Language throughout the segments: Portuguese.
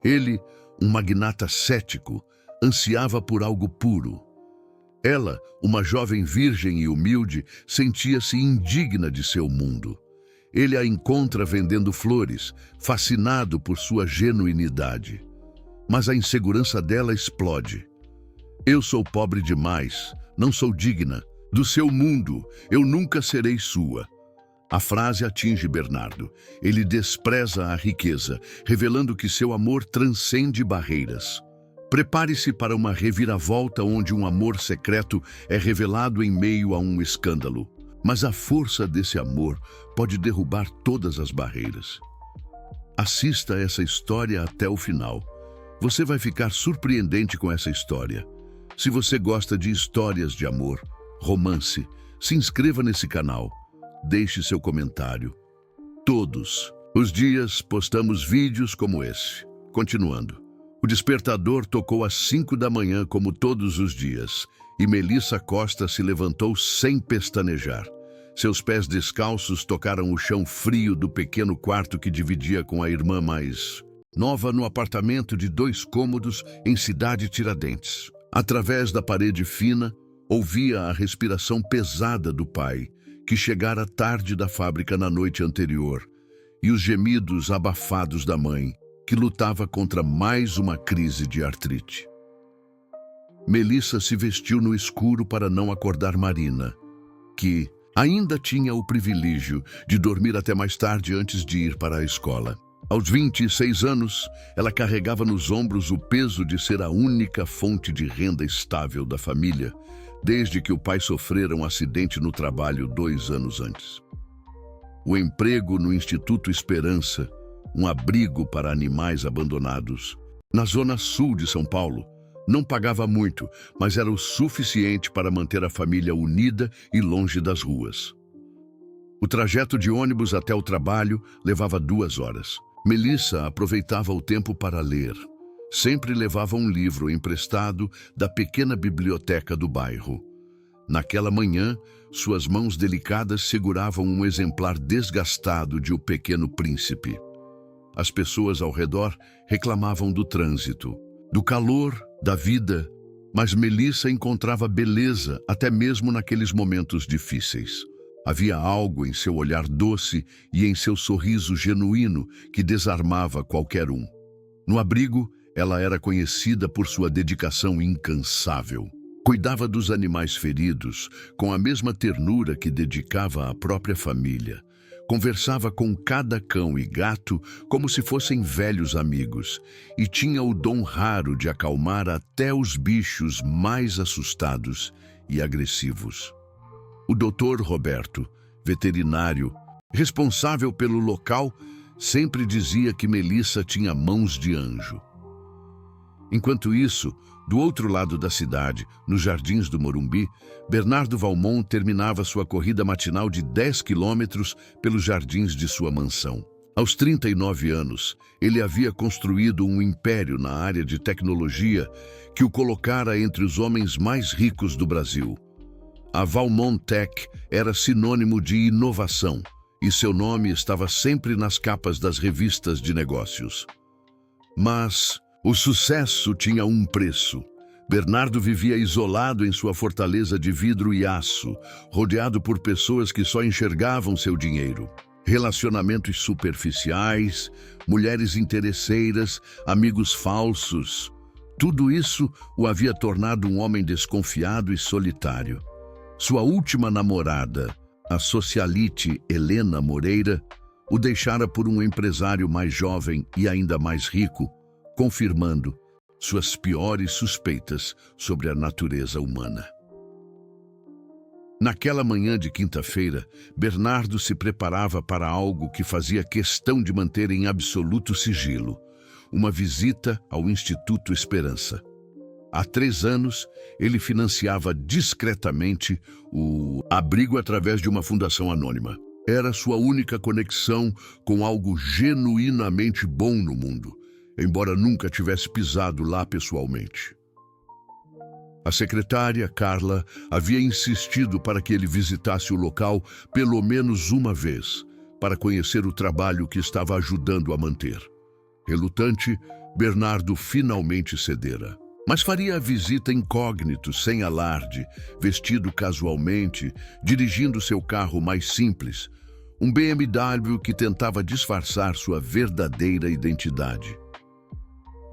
Ele, um magnata cético, ansiava por algo puro. Ela, uma jovem virgem e humilde, sentia-se indigna de seu mundo. Ele a encontra vendendo flores, fascinado por sua genuinidade. Mas a insegurança dela explode. Eu sou pobre demais, não sou digna. Do seu mundo, eu nunca serei sua. A frase atinge Bernardo. Ele despreza a riqueza, revelando que seu amor transcende barreiras. Prepare-se para uma reviravolta onde um amor secreto é revelado em meio a um escândalo. Mas a força desse amor pode derrubar todas as barreiras. Assista essa história até o final. Você vai ficar surpreendente com essa história. Se você gosta de histórias de amor, romance, se inscreva nesse canal. Deixe seu comentário. Todos os dias postamos vídeos como esse. Continuando. O despertador tocou às 5 da manhã, como todos os dias, e Melissa Costa se levantou sem pestanejar. Seus pés descalços tocaram o chão frio do pequeno quarto que dividia com a irmã mais nova no apartamento de 2 cômodos em Cidade Tiradentes. Através da parede fina, ouvia a respiração pesada do pai, que chegara tarde da fábrica na noite anterior, e os gemidos abafados da mãe, que lutava contra mais uma crise de artrite. Melissa se vestiu no escuro para não acordar Marina, que ainda tinha o privilégio de dormir até mais tarde antes de ir para a escola. Aos 26 anos, ela carregava nos ombros o peso de ser a única fonte de renda estável da família, desde que o pai sofrera um acidente no trabalho 2 anos antes. O emprego no Instituto Esperança, um abrigo para animais abandonados, na zona sul de São Paulo, não pagava muito, mas era o suficiente para manter a família unida e longe das ruas. O trajeto de ônibus até o trabalho levava 2 horas. Melissa aproveitava o tempo para ler. Sempre levava um livro emprestado da pequena biblioteca do bairro. Naquela manhã, suas mãos delicadas seguravam um exemplar desgastado de O Pequeno Príncipe. As pessoas ao redor reclamavam do trânsito, do calor, da vida, mas Melissa encontrava beleza até mesmo naqueles momentos difíceis. Havia algo em seu olhar doce e em seu sorriso genuíno que desarmava qualquer um. No abrigo, ela era conhecida por sua dedicação incansável. Cuidava dos animais feridos com a mesma ternura que dedicava à própria família. Conversava com cada cão e gato como se fossem velhos amigos e tinha o dom raro de acalmar até os bichos mais assustados e agressivos. O Dr. Roberto, veterinário, responsável pelo local, sempre dizia que Melissa tinha mãos de anjo. Enquanto isso, do outro lado da cidade, nos Jardins do Morumbi, Bernardo Valmont terminava sua corrida matinal de 10 quilômetros pelos jardins de sua mansão. Aos 39 anos, ele havia construído um império na área de tecnologia que o colocara entre os homens mais ricos do Brasil. A Valmont Tech era sinônimo de inovação e seu nome estava sempre nas capas das revistas de negócios. Mas o sucesso tinha um preço. Bernardo vivia isolado em sua fortaleza de vidro e aço, rodeado por pessoas que só enxergavam seu dinheiro. Relacionamentos superficiais, mulheres interesseiras, amigos falsos. Tudo isso o havia tornado um homem desconfiado e solitário. Sua última namorada, a socialite Helena Moreira, o deixara por um empresário mais jovem e ainda mais rico, confirmando suas piores suspeitas sobre a natureza humana. Naquela manhã de quinta-feira, Bernardo se preparava para algo que fazia questão de manter em absoluto sigilo: uma visita ao Instituto Esperança. Há 3 anos, ele financiava discretamente o abrigo através de uma fundação anônima. Era sua única conexão com algo genuinamente bom no mundo, embora nunca tivesse pisado lá pessoalmente. A secretária, Carla, havia insistido para que ele visitasse o local pelo menos uma vez, para conhecer o trabalho que estava ajudando a manter. Relutante, Bernardo finalmente cedera. Mas faria a visita incógnito, sem alarde, vestido casualmente, dirigindo seu carro mais simples, um BMW que tentava disfarçar sua verdadeira identidade.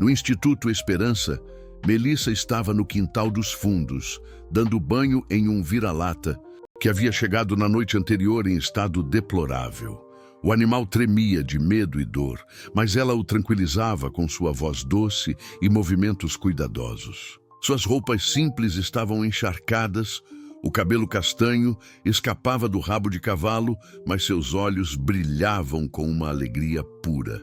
No Instituto Esperança, Melissa estava no quintal dos fundos, dando banho em um vira-lata que havia chegado na noite anterior em estado deplorável. O animal tremia de medo e dor, mas ela o tranquilizava com sua voz doce e movimentos cuidadosos. Suas roupas simples estavam encharcadas, o cabelo castanho escapava do rabo de cavalo, mas seus olhos brilhavam com uma alegria pura.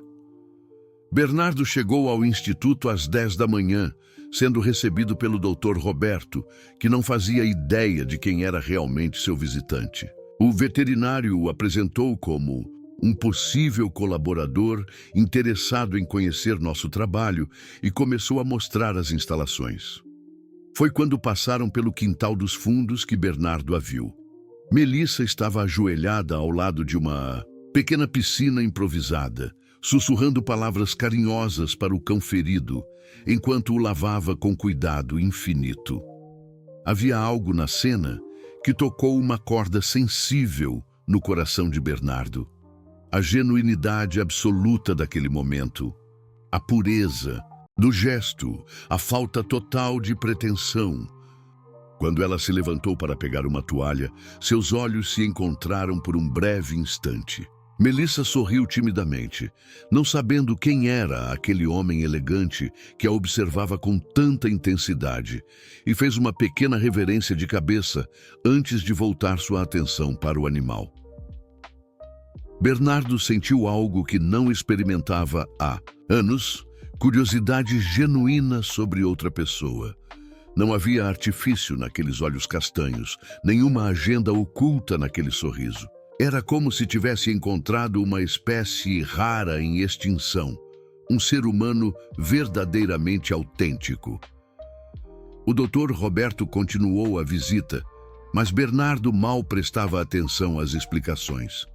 Bernardo chegou ao instituto às 10 da manhã, sendo recebido pelo Dr. Roberto, que não fazia ideia de quem era realmente seu visitante. O veterinário o apresentou como um possível colaborador interessado em conhecer nosso trabalho e começou a mostrar as instalações. Foi quando passaram pelo quintal dos fundos que Bernardo a viu. Melissa estava ajoelhada ao lado de uma pequena piscina improvisada, sussurrando palavras carinhosas para o cão ferido, enquanto o lavava com cuidado infinito. Havia algo na cena que tocou uma corda sensível no coração de Bernardo. A genuinidade absoluta daquele momento, a pureza do gesto, a falta total de pretensão. Quando ela se levantou para pegar uma toalha, seus olhos se encontraram por um breve instante. Melissa sorriu timidamente, não sabendo quem era aquele homem elegante que a observava com tanta intensidade, e fez uma pequena reverência de cabeça antes de voltar sua atenção para o animal. Bernardo sentiu algo que não experimentava há anos, curiosidade genuína sobre outra pessoa. Não havia artifício naqueles olhos castanhos, nenhuma agenda oculta naquele sorriso. Era como se tivesse encontrado uma espécie rara em extinção, um ser humano verdadeiramente autêntico. O Dr. Roberto continuou a visita, mas Bernardo mal prestava atenção às explicações.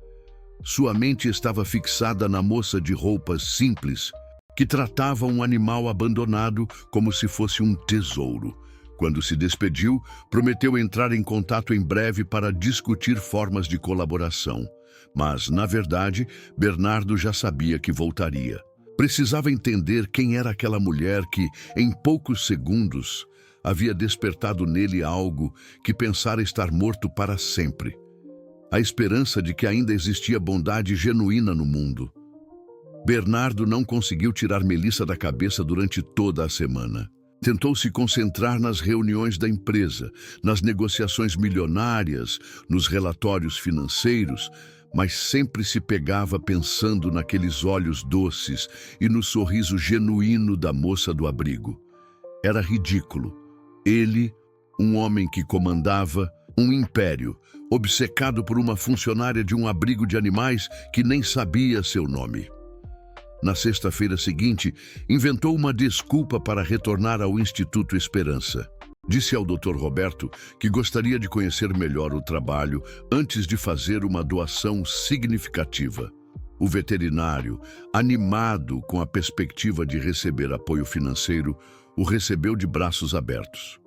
Sua mente estava fixada na moça de roupas simples, que tratava um animal abandonado como se fosse um tesouro. Quando se despediu, prometeu entrar em contato em breve para discutir formas de colaboração. Mas, na verdade, Bernardo já sabia que voltaria. Precisava entender quem era aquela mulher que, em poucos segundos, havia despertado nele algo que pensara estar morto para sempre. A esperança de que ainda existia bondade genuína no mundo. Bernardo não conseguiu tirar Melissa da cabeça durante toda a semana. Tentou se concentrar nas reuniões da empresa, nas negociações milionárias, nos relatórios financeiros, mas sempre se pegava pensando naqueles olhos doces e no sorriso genuíno da moça do abrigo. Era ridículo. Ele, um homem que comandava um império, obcecado por uma funcionária de um abrigo de animais que nem sabia seu nome. Na sexta-feira seguinte, inventou uma desculpa para retornar ao Instituto Esperança. Disse ao Dr. Roberto que gostaria de conhecer melhor o trabalho antes de fazer uma doação significativa. O veterinário, animado com a perspectiva de receber apoio financeiro, o recebeu de braços abertos.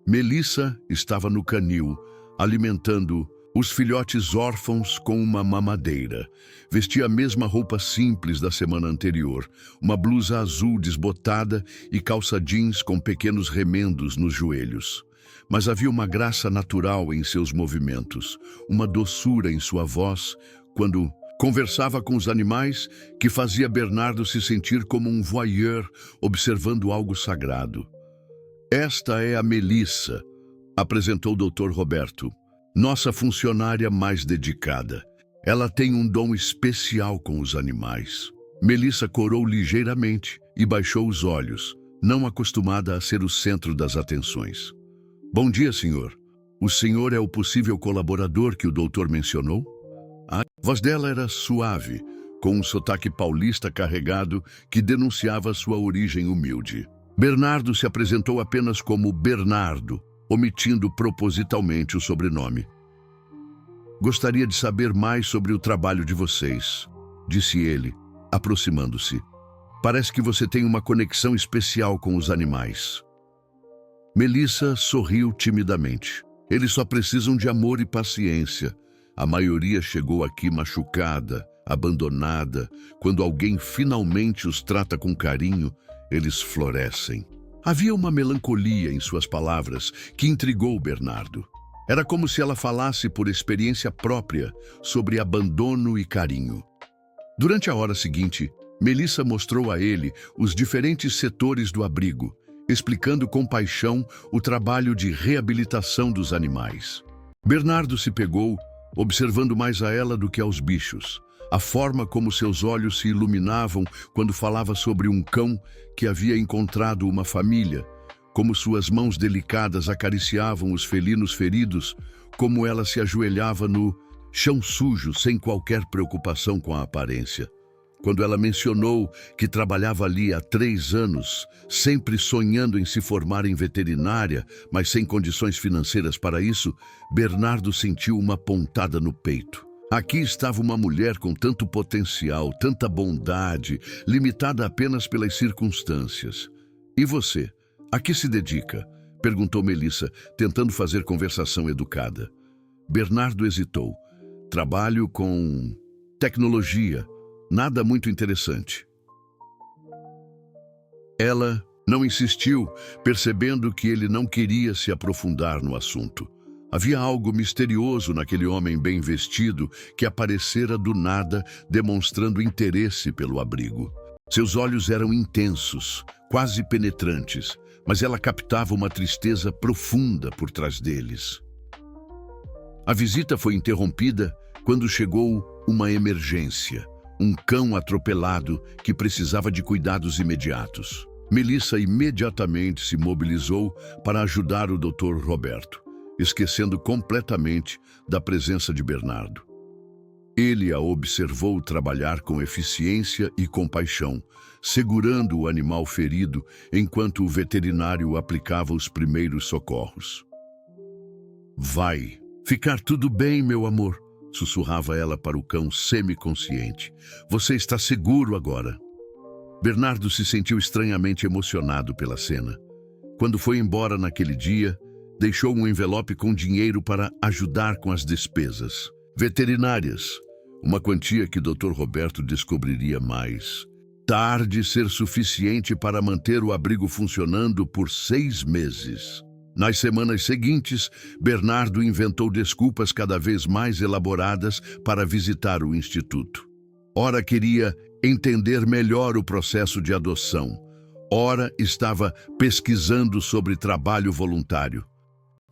Melissa estava no canil, alimentando os filhotes órfãos com uma mamadeira. Vestia a mesma roupa simples da semana anterior, uma blusa azul desbotada e calça jeans com pequenos remendos nos joelhos. Mas havia uma graça natural em seus movimentos, uma doçura em sua voz, quando conversava com os animais, que fazia Bernardo se sentir como um voyeur observando algo sagrado. Esta é a Melissa, apresentou o Dr. Roberto. Nossa funcionária mais dedicada. Ela tem um dom especial com os animais. Melissa corou ligeiramente e baixou os olhos, não acostumada a ser o centro das atenções. Bom dia, senhor. O senhor é o possível colaborador que o doutor mencionou? A voz dela era suave, com um sotaque paulista carregado que denunciava sua origem humilde. Bernardo se apresentou apenas como Bernardo, omitindo propositalmente o sobrenome. Gostaria de saber mais sobre o trabalho de vocês, disse ele, aproximando-se. Parece que você tem uma conexão especial com os animais. Melissa sorriu timidamente. Eles só precisam de amor e paciência. A maioria chegou aqui machucada, abandonada. Quando alguém finalmente os trata com carinho, eles florescem. Havia uma melancolia em suas palavras que intrigou Bernardo. Era como se ela falasse por experiência própria sobre abandono e carinho. Durante a hora seguinte, Melissa mostrou a ele os diferentes setores do abrigo, explicando com paixão o trabalho de reabilitação dos animais. Bernardo se pegou, observando mais a ela do que aos bichos. A forma como seus olhos se iluminavam quando falava sobre um cão que havia encontrado uma família, como suas mãos delicadas acariciavam os felinos feridos, como ela se ajoelhava no chão sujo sem qualquer preocupação com a aparência. Quando ela mencionou que trabalhava ali há 3 anos, sempre sonhando em se formar em veterinária, mas sem condições financeiras para isso, Bernardo sentiu uma pontada no peito. Aqui estava uma mulher com tanto potencial, tanta bondade, limitada apenas pelas circunstâncias. E você, a que se dedica? Perguntou Melissa, tentando fazer conversação educada. Bernardo hesitou. Trabalho com tecnologia. Nada muito interessante. Ela não insistiu, percebendo que ele não queria se aprofundar no assunto. Havia algo misterioso naquele homem bem vestido que aparecera do nada, demonstrando interesse pelo abrigo. Seus olhos eram intensos, quase penetrantes, mas ela captava uma tristeza profunda por trás deles. A visita foi interrompida quando chegou uma emergência. Um cão atropelado que precisava de cuidados imediatos. Melissa imediatamente se mobilizou para ajudar o Dr. Roberto, esquecendo completamente da presença de Bernardo. Ele a observou trabalhar com eficiência e compaixão, segurando o animal ferido enquanto o veterinário aplicava os primeiros socorros. "Vai ficar tudo bem, meu amor", sussurrava ela para o cão semiconsciente. "Você está seguro agora." Bernardo se sentiu estranhamente emocionado pela cena. Quando foi embora naquele dia, deixou um envelope com dinheiro para ajudar com as despesas veterinárias, uma quantia que Dr. Roberto descobriria mais tarde ser suficiente para manter o abrigo funcionando por 6 meses. Nas semanas seguintes, Bernardo inventou desculpas cada vez mais elaboradas para visitar o instituto. Ora queria entender melhor o processo de adoção. Ora estava pesquisando sobre trabalho voluntário.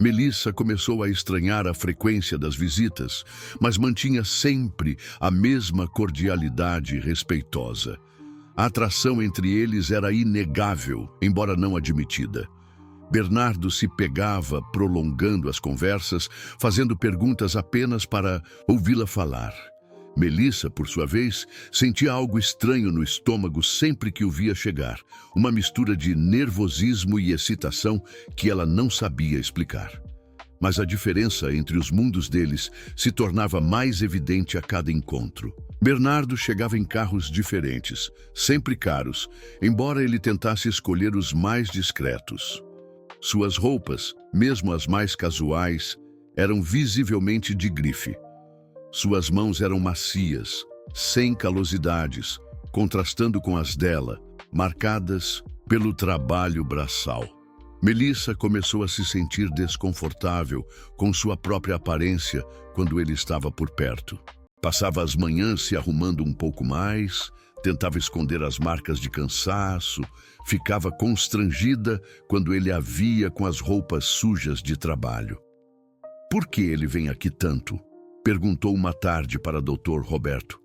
Melissa começou a estranhar a frequência das visitas, mas mantinha sempre a mesma cordialidade respeitosa. A atração entre eles era inegável, embora não admitida. Bernardo se pegava prolongando as conversas, fazendo perguntas apenas para ouvi-la falar. Melissa, por sua vez, sentia algo estranho no estômago sempre que o via chegar, uma mistura de nervosismo e excitação que ela não sabia explicar. Mas a diferença entre os mundos deles se tornava mais evidente a cada encontro. Bernardo chegava em carros diferentes, sempre caros, embora ele tentasse escolher os mais discretos. Suas roupas, mesmo as mais casuais, eram visivelmente de grife. Suas mãos eram macias, sem calosidades, contrastando com as dela, marcadas pelo trabalho braçal. Melissa começou a se sentir desconfortável com sua própria aparência quando ele estava por perto. Passava as manhãs se arrumando um pouco mais, tentava esconder as marcas de cansaço, ficava constrangida quando ele a via com as roupas sujas de trabalho. "Por que ele vem aqui tanto?" perguntou uma tarde para Dr. Roberto.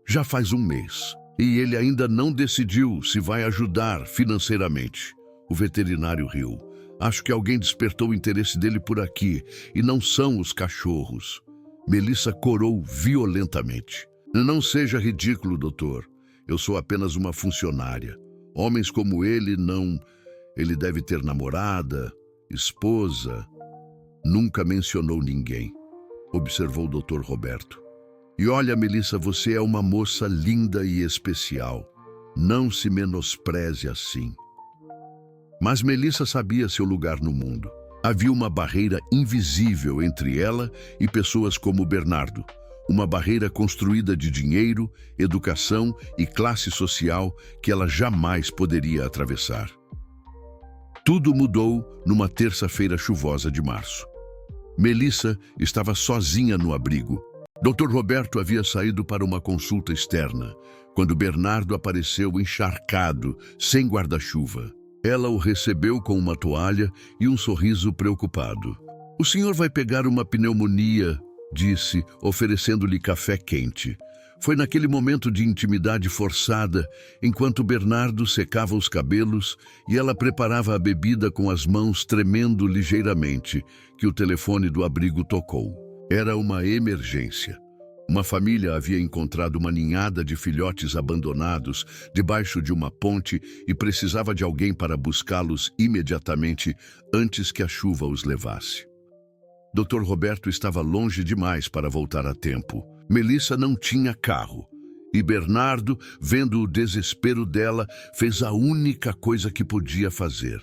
"Já faz 1 mês, e ele ainda não decidiu se vai ajudar financeiramente." O veterinário riu. "Acho que alguém despertou o interesse dele por aqui, e não são os cachorros." Melissa corou violentamente. "Não seja ridículo, doutor. Eu sou apenas uma funcionária. Homens como ele não... Ele deve ter namorada, esposa." "Nunca mencionou ninguém", observou o Dr. Roberto. "E olha, Melissa, você é uma moça linda e especial. Não se menospreze assim. Mas Melissa sabia seu lugar no mundo. Havia uma barreira invisível entre ela e pessoas como Bernardo. Uma barreira construída de dinheiro, educação e classe social que ela jamais poderia atravessar. Tudo mudou numa terça-feira chuvosa de março. Melissa estava sozinha no abrigo. Dr. Roberto havia saído para uma consulta externa, quando Bernardo apareceu encharcado, sem guarda-chuva. Ela o recebeu com uma toalha e um sorriso preocupado. "O senhor vai pegar uma pneumonia", disse, oferecendo-lhe café quente. Foi naquele momento de intimidade forçada, enquanto Bernardo secava os cabelos e ela preparava a bebida com as mãos tremendo ligeiramente, que o telefone do abrigo tocou. Era uma emergência. Uma família havia encontrado uma ninhada de filhotes abandonados debaixo de uma ponte e precisava de alguém para buscá-los imediatamente antes que a chuva os levasse. Dr. Roberto estava longe demais para voltar a tempo. Melissa não tinha carro. E Bernardo, vendo o desespero dela, fez a única coisa que podia fazer.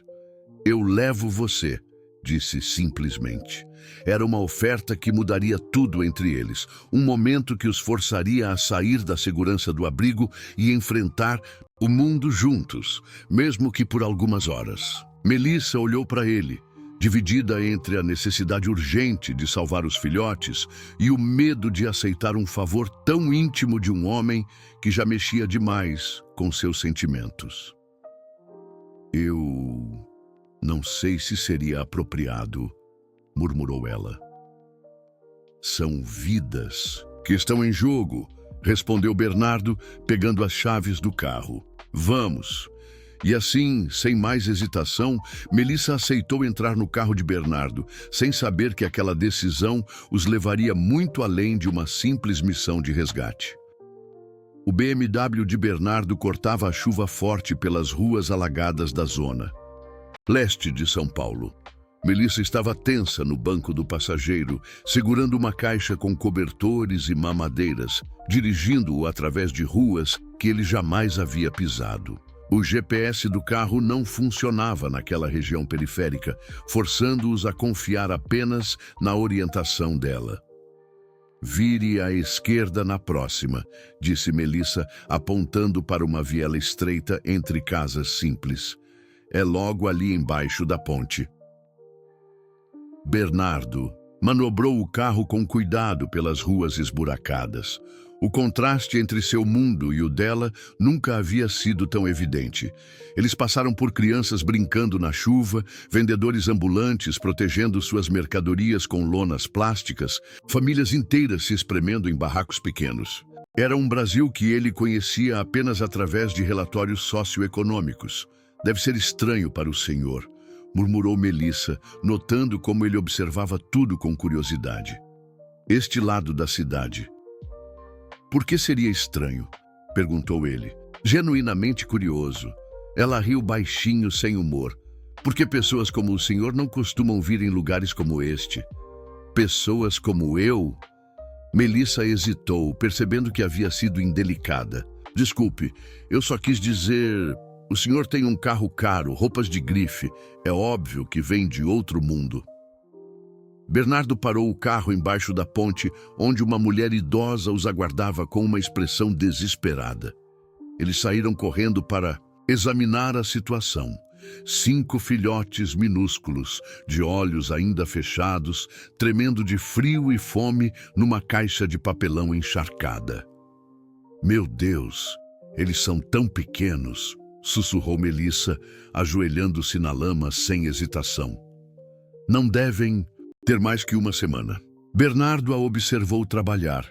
"Eu levo você", disse simplesmente. Era uma oferta que mudaria tudo entre eles, um momento que os forçaria a sair da segurança do abrigo e enfrentar o mundo juntos, mesmo que por algumas horas. Melissa olhou para ele, dividida entre a necessidade urgente de salvar os filhotes e o medo de aceitar um favor tão íntimo de um homem que já mexia demais com seus sentimentos. "Eu não sei se seria apropriado", murmurou ela. "São vidas que estão em jogo", respondeu Bernardo, pegando as chaves do carro. "Vamos." E assim, sem mais hesitação, Melissa aceitou entrar no carro de Bernardo, sem saber que aquela decisão os levaria muito além de uma simples missão de resgate. O BMW de Bernardo cortava a chuva forte pelas ruas alagadas da zona leste de São Paulo. Melissa estava tensa no banco do passageiro, segurando uma caixa com cobertores e mamadeiras, dirigindo-o através de ruas que ele jamais havia pisado. O GPS do carro não funcionava naquela região periférica, forçando-os a confiar apenas na orientação dela. "Vire à esquerda na próxima", disse Melissa, apontando para uma viela estreita entre casas simples. "É logo ali embaixo da ponte." Bernardo manobrou o carro com cuidado pelas ruas esburacadas. O contraste entre seu mundo e o dela nunca havia sido tão evidente. Eles passaram por crianças brincando na chuva, vendedores ambulantes protegendo suas mercadorias com lonas plásticas, famílias inteiras se espremendo em barracos pequenos. Era um Brasil que ele conhecia apenas através de relatórios socioeconômicos. "Deve ser estranho para o senhor", murmurou Melissa, notando como ele observava tudo com curiosidade. "Este lado da cidade." "Por que seria estranho?" perguntou ele, genuinamente curioso. Ela riu baixinho, sem humor. "Porque pessoas como o senhor não costumam vir em lugares como este." "Pessoas como eu?" Melissa hesitou, percebendo que havia sido indelicada. "Desculpe, eu só quis dizer... O senhor tem um carro caro, roupas de grife. É óbvio que vem de outro mundo." Bernardo parou o carro embaixo da ponte, onde uma mulher idosa os aguardava com uma expressão desesperada. Eles saíram correndo para examinar a situação. 5 filhotes minúsculos, de olhos ainda fechados, tremendo de frio e fome numa caixa de papelão encharcada. "Meu Deus, eles são tão pequenos", sussurrou Melissa, ajoelhando-se na lama sem hesitação. "Não devem ter mais que uma semana." Bernardo a observou trabalhar,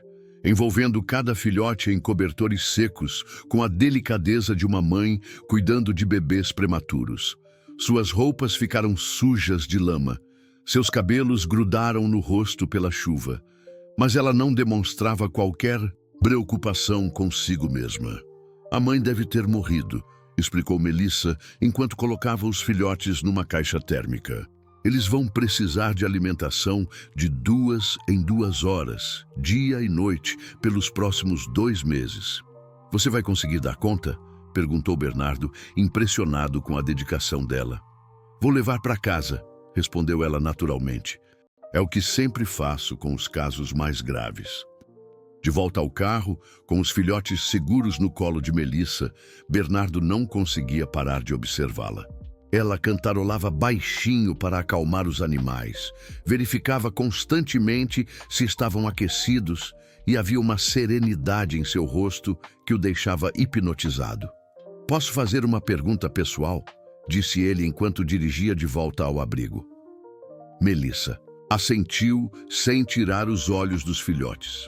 envolvendo cada filhote em cobertores secos, com a delicadeza de uma mãe cuidando de bebês prematuros. Suas roupas ficaram sujas de lama, seus cabelos grudaram no rosto pela chuva, mas ela não demonstrava qualquer preocupação consigo mesma. "A mãe deve ter morrido", explicou Melissa, enquanto colocava os filhotes numa caixa térmica. "Eles vão precisar de alimentação de 2 em 2 horas, dia e noite, pelos próximos 2 meses. Você vai conseguir dar conta?" perguntou Bernardo, impressionado com a dedicação dela. Vou levar para casa, respondeu ela naturalmente. É o que sempre faço com os casos mais graves. De volta ao carro, com os filhotes seguros no colo de Melissa, Bernardo não conseguia parar de observá-la. Ela cantarolava baixinho para acalmar os animais, verificava constantemente se estavam aquecidos e havia uma serenidade em seu rosto que o deixava hipnotizado. Posso fazer uma pergunta pessoal? Disse ele enquanto dirigia de volta ao abrigo. Melissa assentiu sem tirar os olhos dos filhotes.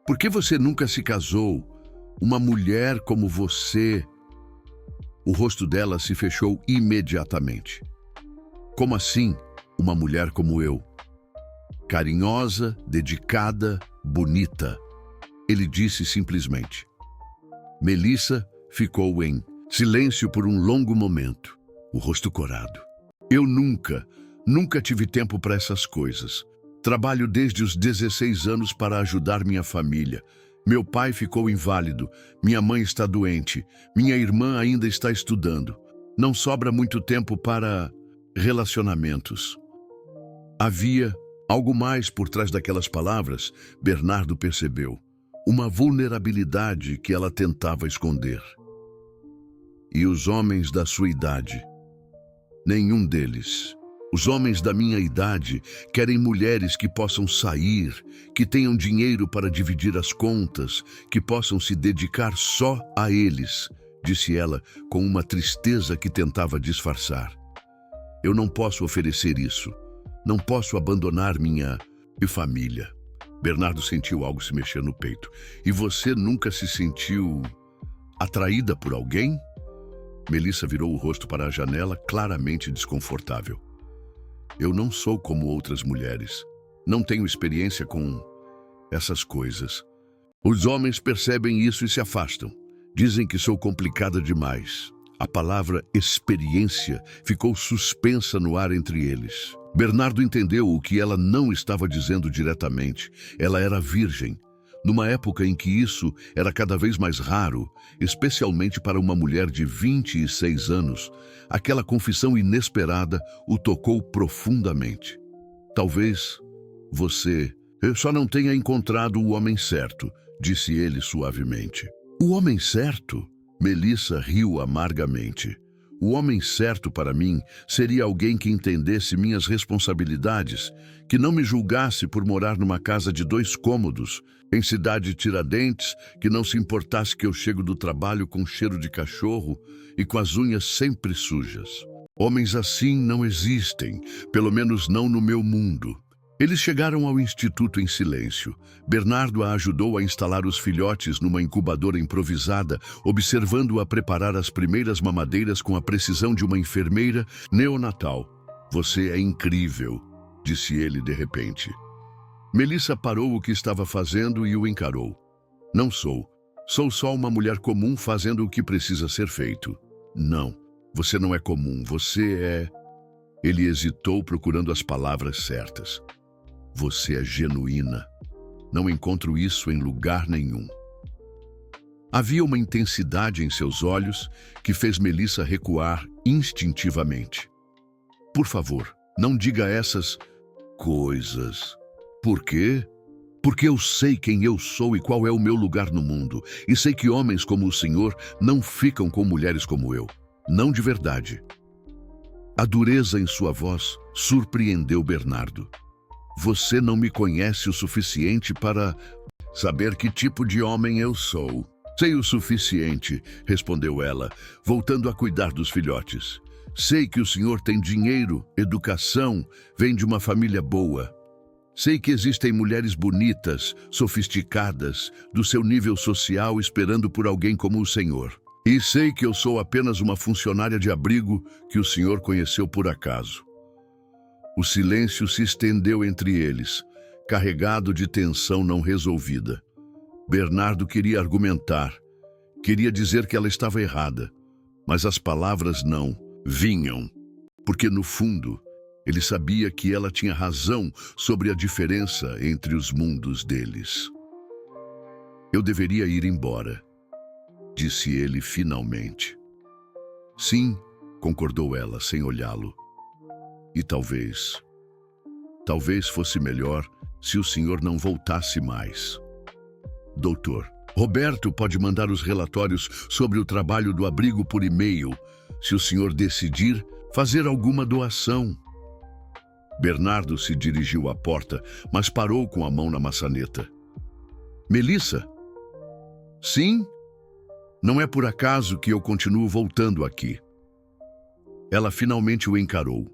Por que você nunca se casou? Uma mulher como você... O rosto dela se fechou imediatamente. Como assim, uma mulher como eu? Carinhosa, dedicada, bonita. Ele disse simplesmente. Melissa ficou em silêncio por um longo momento, o rosto corado. Eu nunca tive tempo para essas coisas. Trabalho desde os 16 anos para ajudar minha família. Meu pai ficou inválido, minha mãe está doente, minha irmã ainda está estudando. Não sobra muito tempo para relacionamentos. Havia algo mais por trás daquelas palavras, Bernardo percebeu. Uma vulnerabilidade que ela tentava esconder. E os homens da sua idade? Nenhum deles. Os homens da minha idade querem mulheres que possam sair, que tenham dinheiro para dividir as contas, que possam se dedicar só a eles, disse ela com uma tristeza que tentava disfarçar. Eu não posso oferecer isso. Não posso abandonar minha família. Bernardo sentiu algo se mexer no peito. E você nunca se sentiu atraída por alguém? Melissa virou o rosto para a janela, claramente desconfortável. Eu não sou como outras mulheres. Não tenho experiência com essas coisas. Os homens percebem isso e se afastam. Dizem que sou complicada demais. A palavra experiência ficou suspensa no ar entre eles. Bernardo entendeu o que ela não estava dizendo diretamente. Ela era virgem. Numa época em que isso era cada vez mais raro, especialmente para uma mulher de 26 anos, aquela confissão inesperada o tocou profundamente. Talvez você só não tenha encontrado o homem certo, disse ele suavemente. O homem certo? Melissa riu amargamente. O homem certo para mim seria alguém que entendesse minhas responsabilidades, que não me julgasse por morar numa casa de 2 cômodos, em Cidade Tiradentes, que não se importasse que eu chego do trabalho com cheiro de cachorro e com as unhas sempre sujas. Homens assim não existem, pelo menos não no meu mundo. Eles chegaram ao instituto em silêncio. Bernardo a ajudou a instalar os filhotes numa incubadora improvisada, observando-a preparar as primeiras mamadeiras com a precisão de uma enfermeira neonatal. Você é incrível, disse ele de repente. Melissa parou o que estava fazendo e o encarou. Não sou. Sou só uma mulher comum fazendo o que precisa ser feito. Não, você não é comum, você é... Ele hesitou procurando as palavras certas. Você é genuína. Não encontro isso em lugar nenhum. Havia uma intensidade em seus olhos que fez Melissa recuar instintivamente. Por favor, não diga essas coisas. Por quê? Porque eu sei quem eu sou e qual é o meu lugar no mundo. E sei que homens como o senhor não ficam com mulheres como eu. Não de verdade. A dureza em sua voz surpreendeu Bernardo. Você não me conhece o suficiente para saber que tipo de homem eu sou. Sei o suficiente, respondeu ela, voltando a cuidar dos filhotes. Sei que o senhor tem dinheiro, educação, vem de uma família boa. Sei que existem mulheres bonitas, sofisticadas, do seu nível social esperando por alguém como o senhor. E sei que eu sou apenas uma funcionária de abrigo que o senhor conheceu por acaso. O silêncio se estendeu entre eles, carregado de tensão não resolvida. Bernardo queria argumentar, queria dizer que ela estava errada, mas as palavras não vinham, porque no fundo ele sabia que ela tinha razão sobre a diferença entre os mundos deles. Eu deveria ir embora. disse ele finalmente. Sim, concordou ela, sem olhá-lo. E talvez fosse melhor se o senhor não voltasse mais. Doutor, Roberto pode mandar os relatórios sobre o trabalho do abrigo por e-mail, se o senhor decidir fazer alguma doação. Bernardo se dirigiu à porta, mas parou com a mão na maçaneta. Melissa? Sim? Não é por acaso que eu continuo voltando aqui. Ela finalmente o encarou,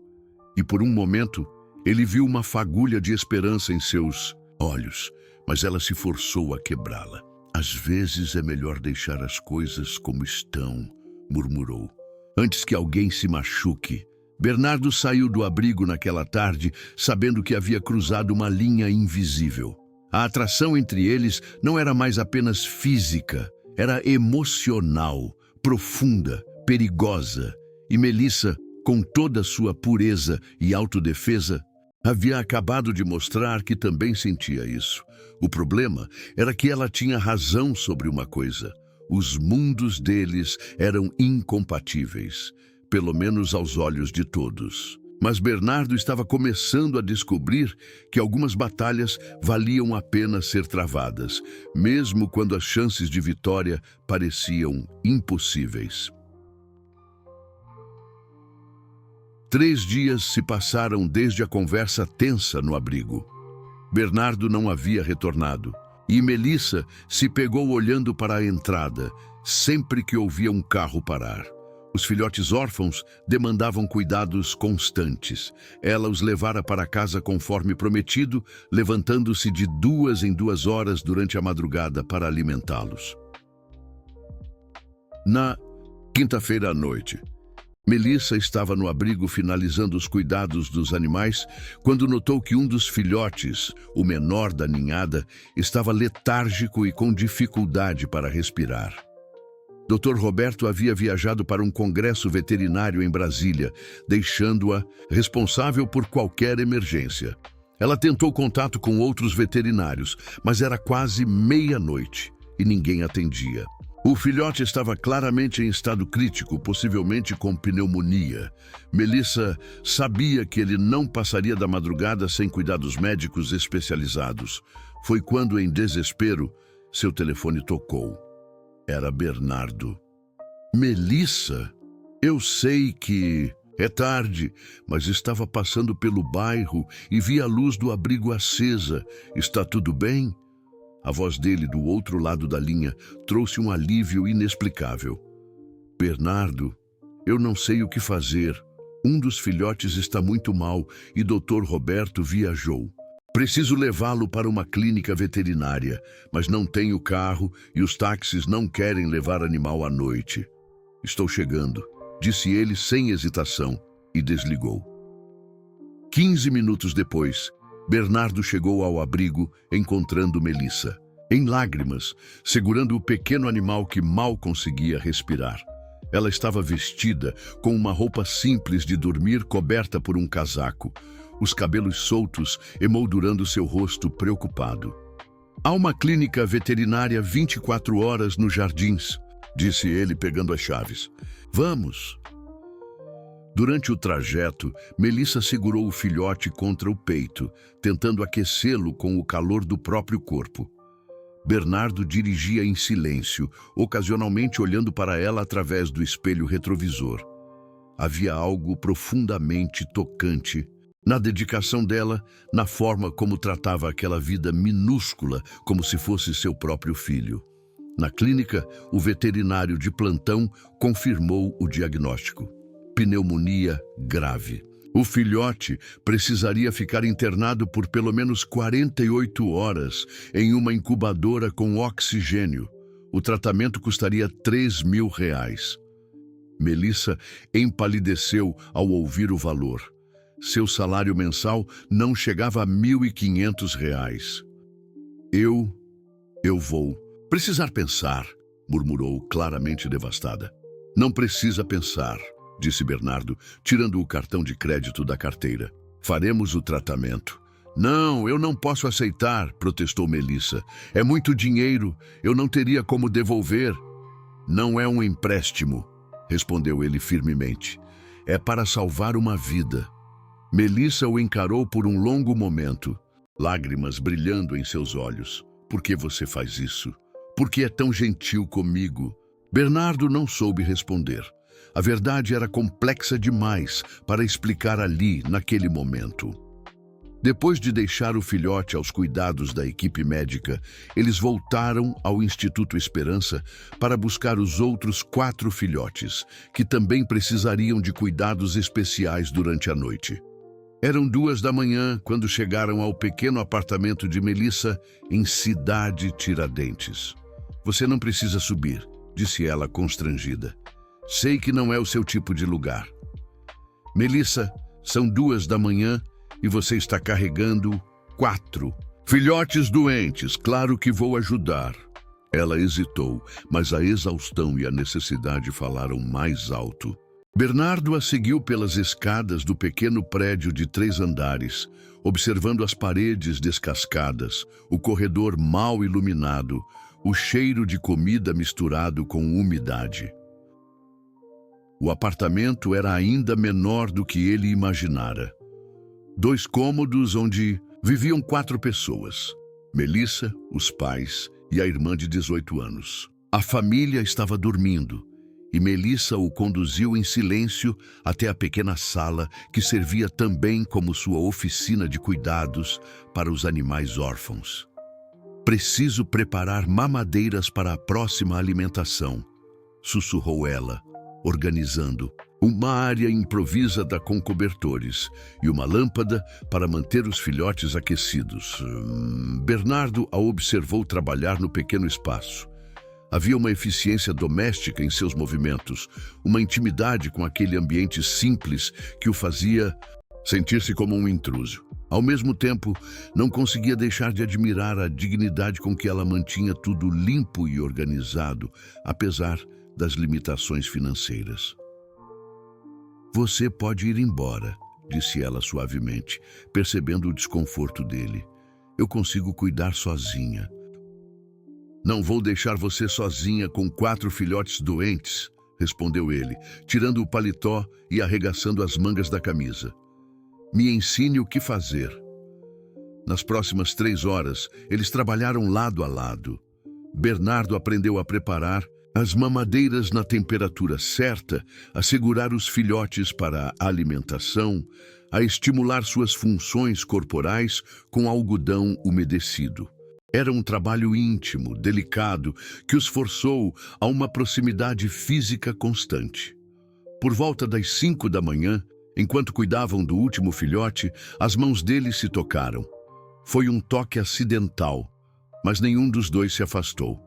e por um momento ele viu uma fagulha de esperança em seus olhos, mas ela se forçou a quebrá-la. Às vezes é melhor deixar as coisas como estão, murmurou. Antes que alguém se machuque. Bernardo saiu do abrigo naquela tarde, sabendo que havia cruzado uma linha invisível. A atração entre eles não era mais apenas física, era emocional, profunda, perigosa. E Melissa, com toda a sua pureza e autodefesa, havia acabado de mostrar que também sentia isso. O problema era que ela tinha razão sobre uma coisa. Os mundos deles eram incompatíveis, pelo menos aos olhos de todos. Mas Bernardo estava começando a descobrir que algumas batalhas valiam a pena ser travadas, mesmo quando as chances de vitória pareciam impossíveis. 3 dias se passaram desde a conversa tensa no abrigo. Bernardo não havia retornado, e Melissa se pegou olhando para a entrada, sempre que ouvia um carro parar. Os filhotes órfãos demandavam cuidados constantes. Ela os levara para casa conforme prometido, levantando-se de 2 em 2 horas durante a madrugada para alimentá-los. Na quinta-feira à noite, Melissa estava no abrigo finalizando os cuidados dos animais quando notou que um dos filhotes, o menor da ninhada, estava letárgico e com dificuldade para respirar. Dr. Roberto havia viajado para um congresso veterinário em Brasília, deixando-a responsável por qualquer emergência. Ela tentou contato com outros veterinários, mas era quase meia-noite e ninguém atendia. O filhote estava claramente em estado crítico, possivelmente com pneumonia. Melissa sabia que ele não passaria da madrugada sem cuidados médicos especializados. Foi quando, em desespero, seu telefone tocou. Era Bernardo. Melissa, eu sei que é tarde, mas estava passando pelo bairro e vi a luz do abrigo acesa. Está tudo bem? A voz dele, do outro lado da linha, trouxe um alívio inexplicável. Bernardo, eu não sei o que fazer. Um dos filhotes está muito mal e Dr. Roberto viajou. Preciso levá-lo para uma clínica veterinária, mas não tenho carro e os táxis não querem levar animal à noite. Estou chegando, disse ele sem hesitação e desligou. 15 minutos depois, Bernardo chegou ao abrigo, encontrando Melissa, em lágrimas, segurando o pequeno animal que mal conseguia respirar. Ela estava vestida com uma roupa simples de dormir coberta por um casaco, os cabelos soltos emoldurando seu rosto preocupado. Há uma clínica veterinária 24 horas nos jardins, disse ele pegando as chaves. Vamos. Durante o trajeto, Melissa segurou o filhote contra o peito, tentando aquecê-lo com o calor do próprio corpo. Bernardo dirigia em silêncio, ocasionalmente olhando para ela através do espelho retrovisor. Havia algo profundamente tocante na dedicação dela, na forma como tratava aquela vida minúscula como se fosse seu próprio filho. Na clínica, o veterinário de plantão confirmou o diagnóstico: pneumonia grave. O filhote precisaria ficar internado por pelo menos 48 horas em uma incubadora com oxigênio. O tratamento custaria R$3.000. Melissa empalideceu ao ouvir o valor. Seu salário mensal não chegava a R$1.500. Eu vou precisar pensar, murmurou, claramente devastada. Não precisa pensar, disse Bernardo, tirando o cartão de crédito da carteira. Faremos o tratamento. Não, eu não posso aceitar, protestou Melissa. É muito dinheiro, eu não teria como devolver. Não é um empréstimo, respondeu ele firmemente. É para salvar uma vida. Melissa o encarou por um longo momento, lágrimas brilhando em seus olhos. Por que você faz isso? Por que é tão gentil comigo? Bernardo não soube responder. A verdade era complexa demais para explicar ali, naquele momento. Depois de deixar o filhote aos cuidados da equipe médica, eles voltaram ao Instituto Esperança para buscar os outros 4 filhotes, que também precisariam de cuidados especiais durante a noite. Eram 2 da manhã quando chegaram ao pequeno apartamento de Melissa, em Cidade Tiradentes. Você não precisa subir, disse ela constrangida. Sei que não é o seu tipo de lugar. Melissa, são 2 da manhã e você está carregando 4 filhotes doentes. Claro que vou ajudar. Ela hesitou, mas a exaustão e a necessidade falaram mais alto. Bernardo a seguiu pelas escadas do pequeno prédio de 3 andares, observando as paredes descascadas, o corredor mal iluminado, o cheiro de comida misturado com umidade. O apartamento era ainda menor do que ele imaginara. 2 cômodos onde viviam 4 pessoas. Melissa, os pais e a irmã de 18 anos. A família estava dormindo e Melissa o conduziu em silêncio até a pequena sala que servia também como sua oficina de cuidados para os animais órfãos. Preciso preparar mamadeiras para a próxima alimentação, sussurrou ela, organizando uma área improvisada com cobertores e uma lâmpada para manter os filhotes aquecidos. Bernardo a observou trabalhar no pequeno espaço. Havia uma eficiência doméstica em seus movimentos, uma intimidade com aquele ambiente simples que o fazia sentir-se como um intruso. Ao mesmo tempo, não conseguia deixar de admirar a dignidade com que ela mantinha tudo limpo e organizado, apesar das limitações financeiras. Você pode ir embora, disse ela suavemente, percebendo o desconforto dele. Eu consigo cuidar sozinha. Não vou deixar você sozinha com 4 filhotes doentes, respondeu ele, tirando o paletó e arregaçando as mangas da camisa. Me ensine o que fazer. Nas próximas 3 horas, eles trabalharam lado a lado. Bernardo aprendeu a preparar as mamadeiras na temperatura certa, a segurar os filhotes para a alimentação, a estimular suas funções corporais com algodão umedecido. Era um trabalho íntimo, delicado, que os forçou a uma proximidade física constante. Por volta das 5 da manhã, enquanto cuidavam do último filhote, as mãos deles se tocaram. Foi um toque acidental, mas nenhum dos dois se afastou.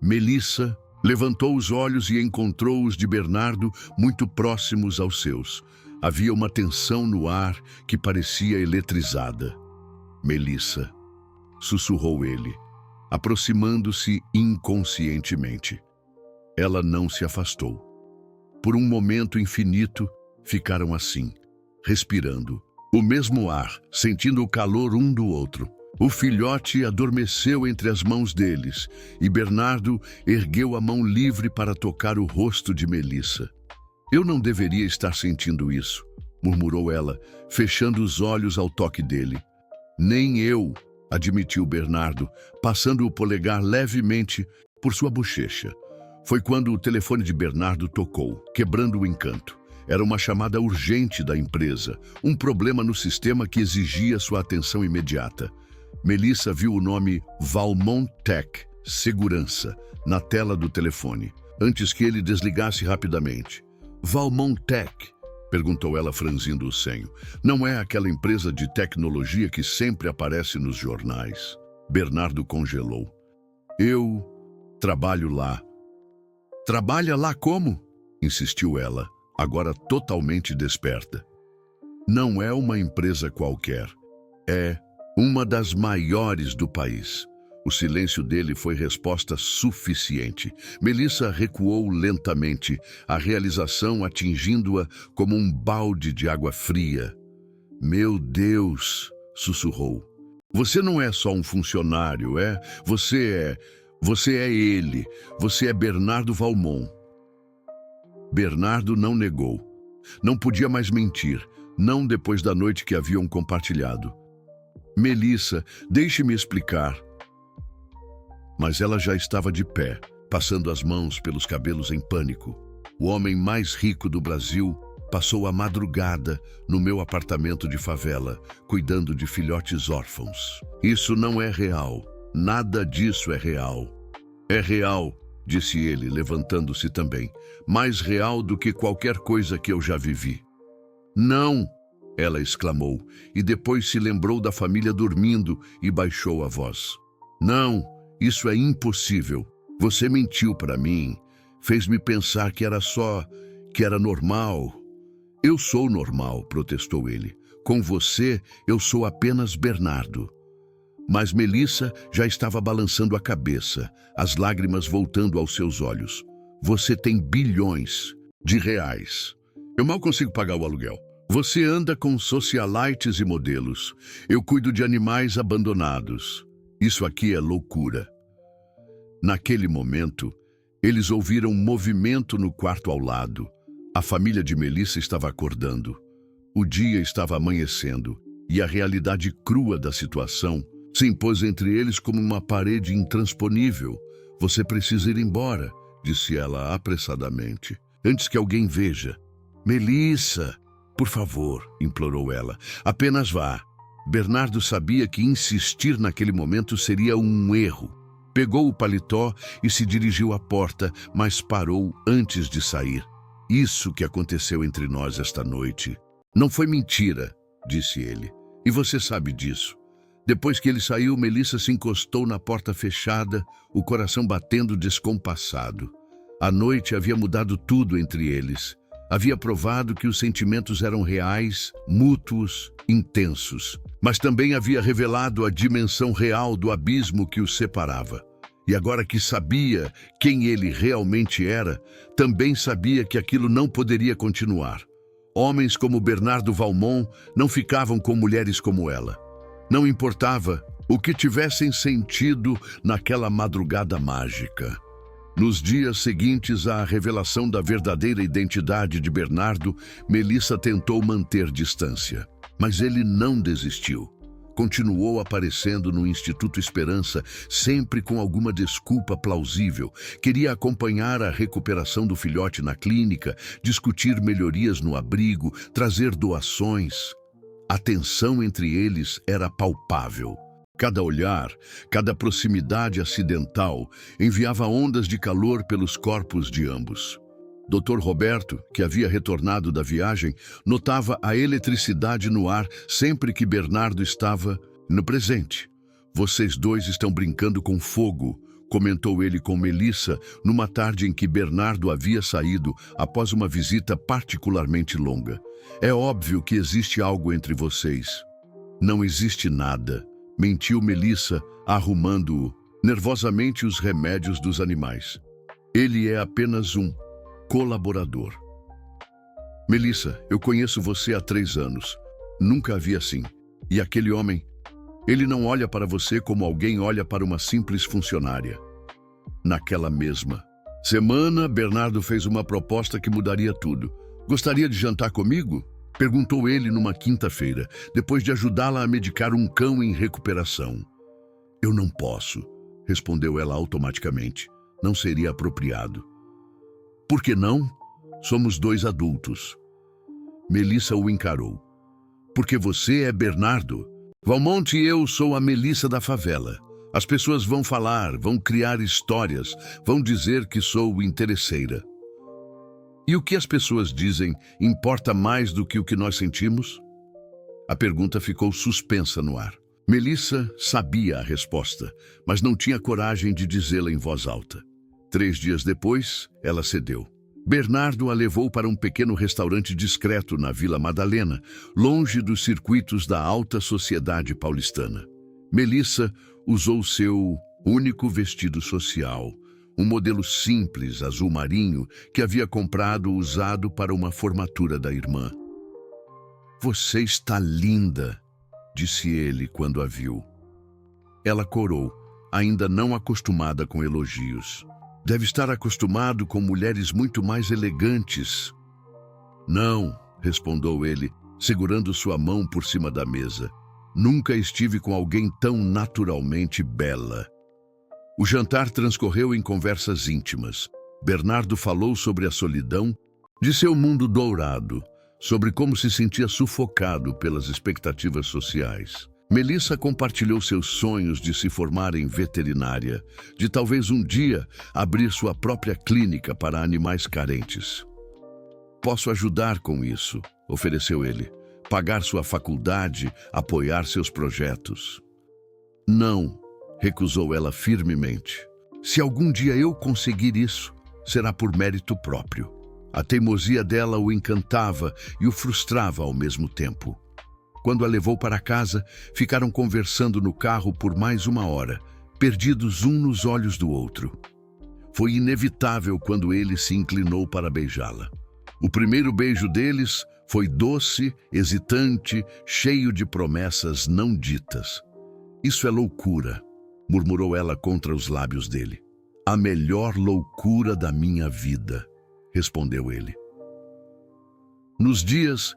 Melissa levantou os olhos e encontrou os de Bernardo muito próximos aos seus. Havia uma tensão no ar que parecia eletrizada. Melissa, sussurrou ele, aproximando-se inconscientemente. Ela não se afastou. Por um momento infinito, ficaram assim, respirando, o mesmo ar, sentindo o calor um do outro. O filhote adormeceu entre as mãos deles e Bernardo ergueu a mão livre para tocar o rosto de Melissa. Eu não deveria estar sentindo isso, murmurou ela, fechando os olhos ao toque dele. Nem eu, admitiu Bernardo, passando o polegar levemente por sua bochecha. Foi quando o telefone de Bernardo tocou, quebrando o encanto. Era uma chamada urgente da empresa, um problema no sistema que exigia sua atenção imediata. Melissa viu o nome Valmont Tech, Segurança, na tela do telefone, antes que ele desligasse rapidamente. Valmont Tech? Perguntou ela franzindo o senho. Não é aquela empresa de tecnologia que sempre aparece nos jornais. Bernardo congelou. Eu trabalho lá. Trabalha lá como? Insistiu ela, agora totalmente desperta. Não é uma empresa qualquer. É uma das maiores do país. O silêncio dele foi resposta suficiente. Melissa recuou lentamente, a realização atingindo-a como um balde de água fria. Meu Deus, sussurrou. Você não é só um funcionário, é? Você é Você é ele. Você é Bernardo Valmont. Bernardo não negou. Não podia mais mentir, não depois da noite que haviam compartilhado. Melissa, deixe-me explicar. Mas ela já estava de pé, passando as mãos pelos cabelos em pânico. O homem mais rico do Brasil passou a madrugada no meu apartamento de favela, cuidando de filhotes órfãos. Isso não é real. Nada disso é real. É real, disse ele, levantando-se também. Mais real do que qualquer coisa que eu já vivi. Não, ela exclamou, e depois se lembrou da família dormindo e baixou a voz. Não, isso é impossível. Você mentiu para mim. Fez-me pensar que era normal. Eu sou normal, protestou ele. Com você, eu sou apenas Bernardo. Mas Melissa já estava balançando a cabeça, as lágrimas voltando aos seus olhos. Você tem bilhões de reais. Eu mal consigo pagar o aluguel. Você anda com socialites e modelos. Eu cuido de animais abandonados. Isso aqui é loucura. Naquele momento, eles ouviram um movimento no quarto ao lado. A família de Melissa estava acordando. O dia estava amanhecendo e a realidade crua da situação se impôs entre eles como uma parede intransponível. Você precisa ir embora, disse ela apressadamente, antes que alguém veja. Melissa, por favor, implorou ela, apenas vá. Bernardo sabia que insistir naquele momento seria um erro. Pegou o paletó e se dirigiu à porta, mas parou antes de sair. Isso que aconteceu entre nós esta noite. Não foi mentira, disse ele. E você sabe disso. Depois que ele saiu, Melissa se encostou na porta fechada, o coração batendo descompassado. A noite havia mudado tudo entre eles. Havia provado que os sentimentos eram reais, mútuos, intensos. Mas também havia revelado a dimensão real do abismo que os separava. E agora que sabia quem ele realmente era, também sabia que aquilo não poderia continuar. Homens como Bernardo Valmont não ficavam com mulheres como ela. Não importava o que tivessem sentido naquela madrugada mágica. Nos dias seguintes à revelação da verdadeira identidade de Bernardo, Melissa tentou manter distância. Mas ele não desistiu. Continuou aparecendo no Instituto Esperança, sempre com alguma desculpa plausível. Queria acompanhar a recuperação do filhote na clínica, discutir melhorias no abrigo, trazer doações. A tensão entre eles era palpável. Cada olhar, cada proximidade acidental enviava ondas de calor pelos corpos de ambos. Dr. Roberto, que havia retornado da viagem, notava a eletricidade no ar sempre que Bernardo estava no presente. Vocês dois estão brincando com fogo, comentou ele com Melissa numa tarde em que Bernardo havia saído após uma visita particularmente longa. É óbvio que existe algo entre vocês. Não existe nada, mentiu Melissa, arrumando nervosamente os remédios dos animais. Ele é apenas um colaborador. Melissa, eu conheço você há 3 anos. Nunca a vi assim. E aquele homem, ele não olha para você como alguém olha para uma simples funcionária. Naquela mesma semana, Bernardo fez uma proposta que mudaria tudo. Gostaria de jantar comigo? Perguntou ele numa quinta-feira, depois de ajudá-la a medicar um cão em recuperação. Eu não posso, respondeu ela automaticamente. Não seria apropriado. Por que não? Somos 2 adultos. Melissa o encarou. Porque você é Bernardo. Valmont e eu sou a Melissa da favela. As pessoas vão falar, vão criar histórias, vão dizer que sou interesseira. E o que as pessoas dizem importa mais do que o que nós sentimos? A pergunta ficou suspensa no ar. Melissa sabia a resposta, mas não tinha coragem de dizê-la em voz alta. 3 dias depois, ela cedeu. Bernardo a levou para um pequeno restaurante discreto na Vila Madalena, longe dos circuitos da alta sociedade paulistana. Melissa usou seu único vestido social, um modelo simples, azul marinho, que havia comprado usado para uma formatura da irmã. Você está linda, disse ele quando a viu. Ela corou, ainda não acostumada com elogios. Deve estar acostumado com mulheres muito mais elegantes. Não, respondeu ele, segurando sua mão por cima da mesa. Nunca estive com alguém tão naturalmente bela. O jantar transcorreu em conversas íntimas. Bernardo falou sobre a solidão de seu mundo dourado, sobre como se sentia sufocado pelas expectativas sociais. Melissa compartilhou seus sonhos de se formar em veterinária, de talvez um dia abrir sua própria clínica para animais carentes. Posso ajudar com isso, ofereceu ele. Pagar sua faculdade, apoiar seus projetos. Não, recusou ela firmemente. Se algum dia eu conseguir isso, será por mérito próprio. A teimosia dela o encantava e o frustrava ao mesmo tempo. Quando a levou para casa, ficaram conversando no carro por mais 1 hora, perdidos um nos olhos do outro. Foi inevitável quando ele se inclinou para beijá-la. O primeiro beijo deles foi doce, hesitante, cheio de promessas não ditas. Isso é loucura, murmurou ela contra os lábios dele. A melhor loucura da minha vida, respondeu ele. Nos dias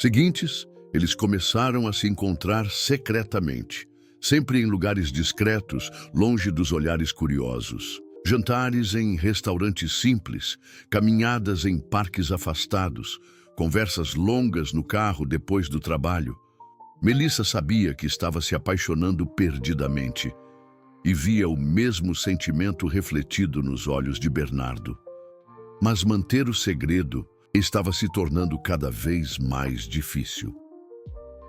seguintes, eles começaram a se encontrar secretamente, sempre em lugares discretos, longe dos olhares curiosos. Jantares em restaurantes simples, caminhadas em parques afastados, conversas longas no carro depois do trabalho. Melissa sabia que estava se apaixonando perdidamente e via o mesmo sentimento refletido nos olhos de Bernardo. Mas manter o segredo estava se tornando cada vez mais difícil.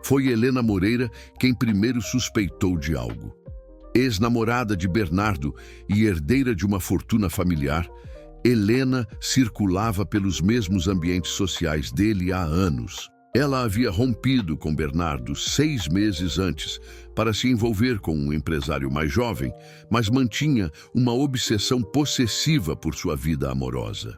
Foi Helena Moreira quem primeiro suspeitou de algo. Ex-namorada de Bernardo e herdeira de uma fortuna familiar, Helena circulava pelos mesmos ambientes sociais dele há anos. Ela havia rompido com Bernardo 6 meses antes para se envolver com um empresário mais jovem, mas mantinha uma obsessão possessiva por sua vida amorosa.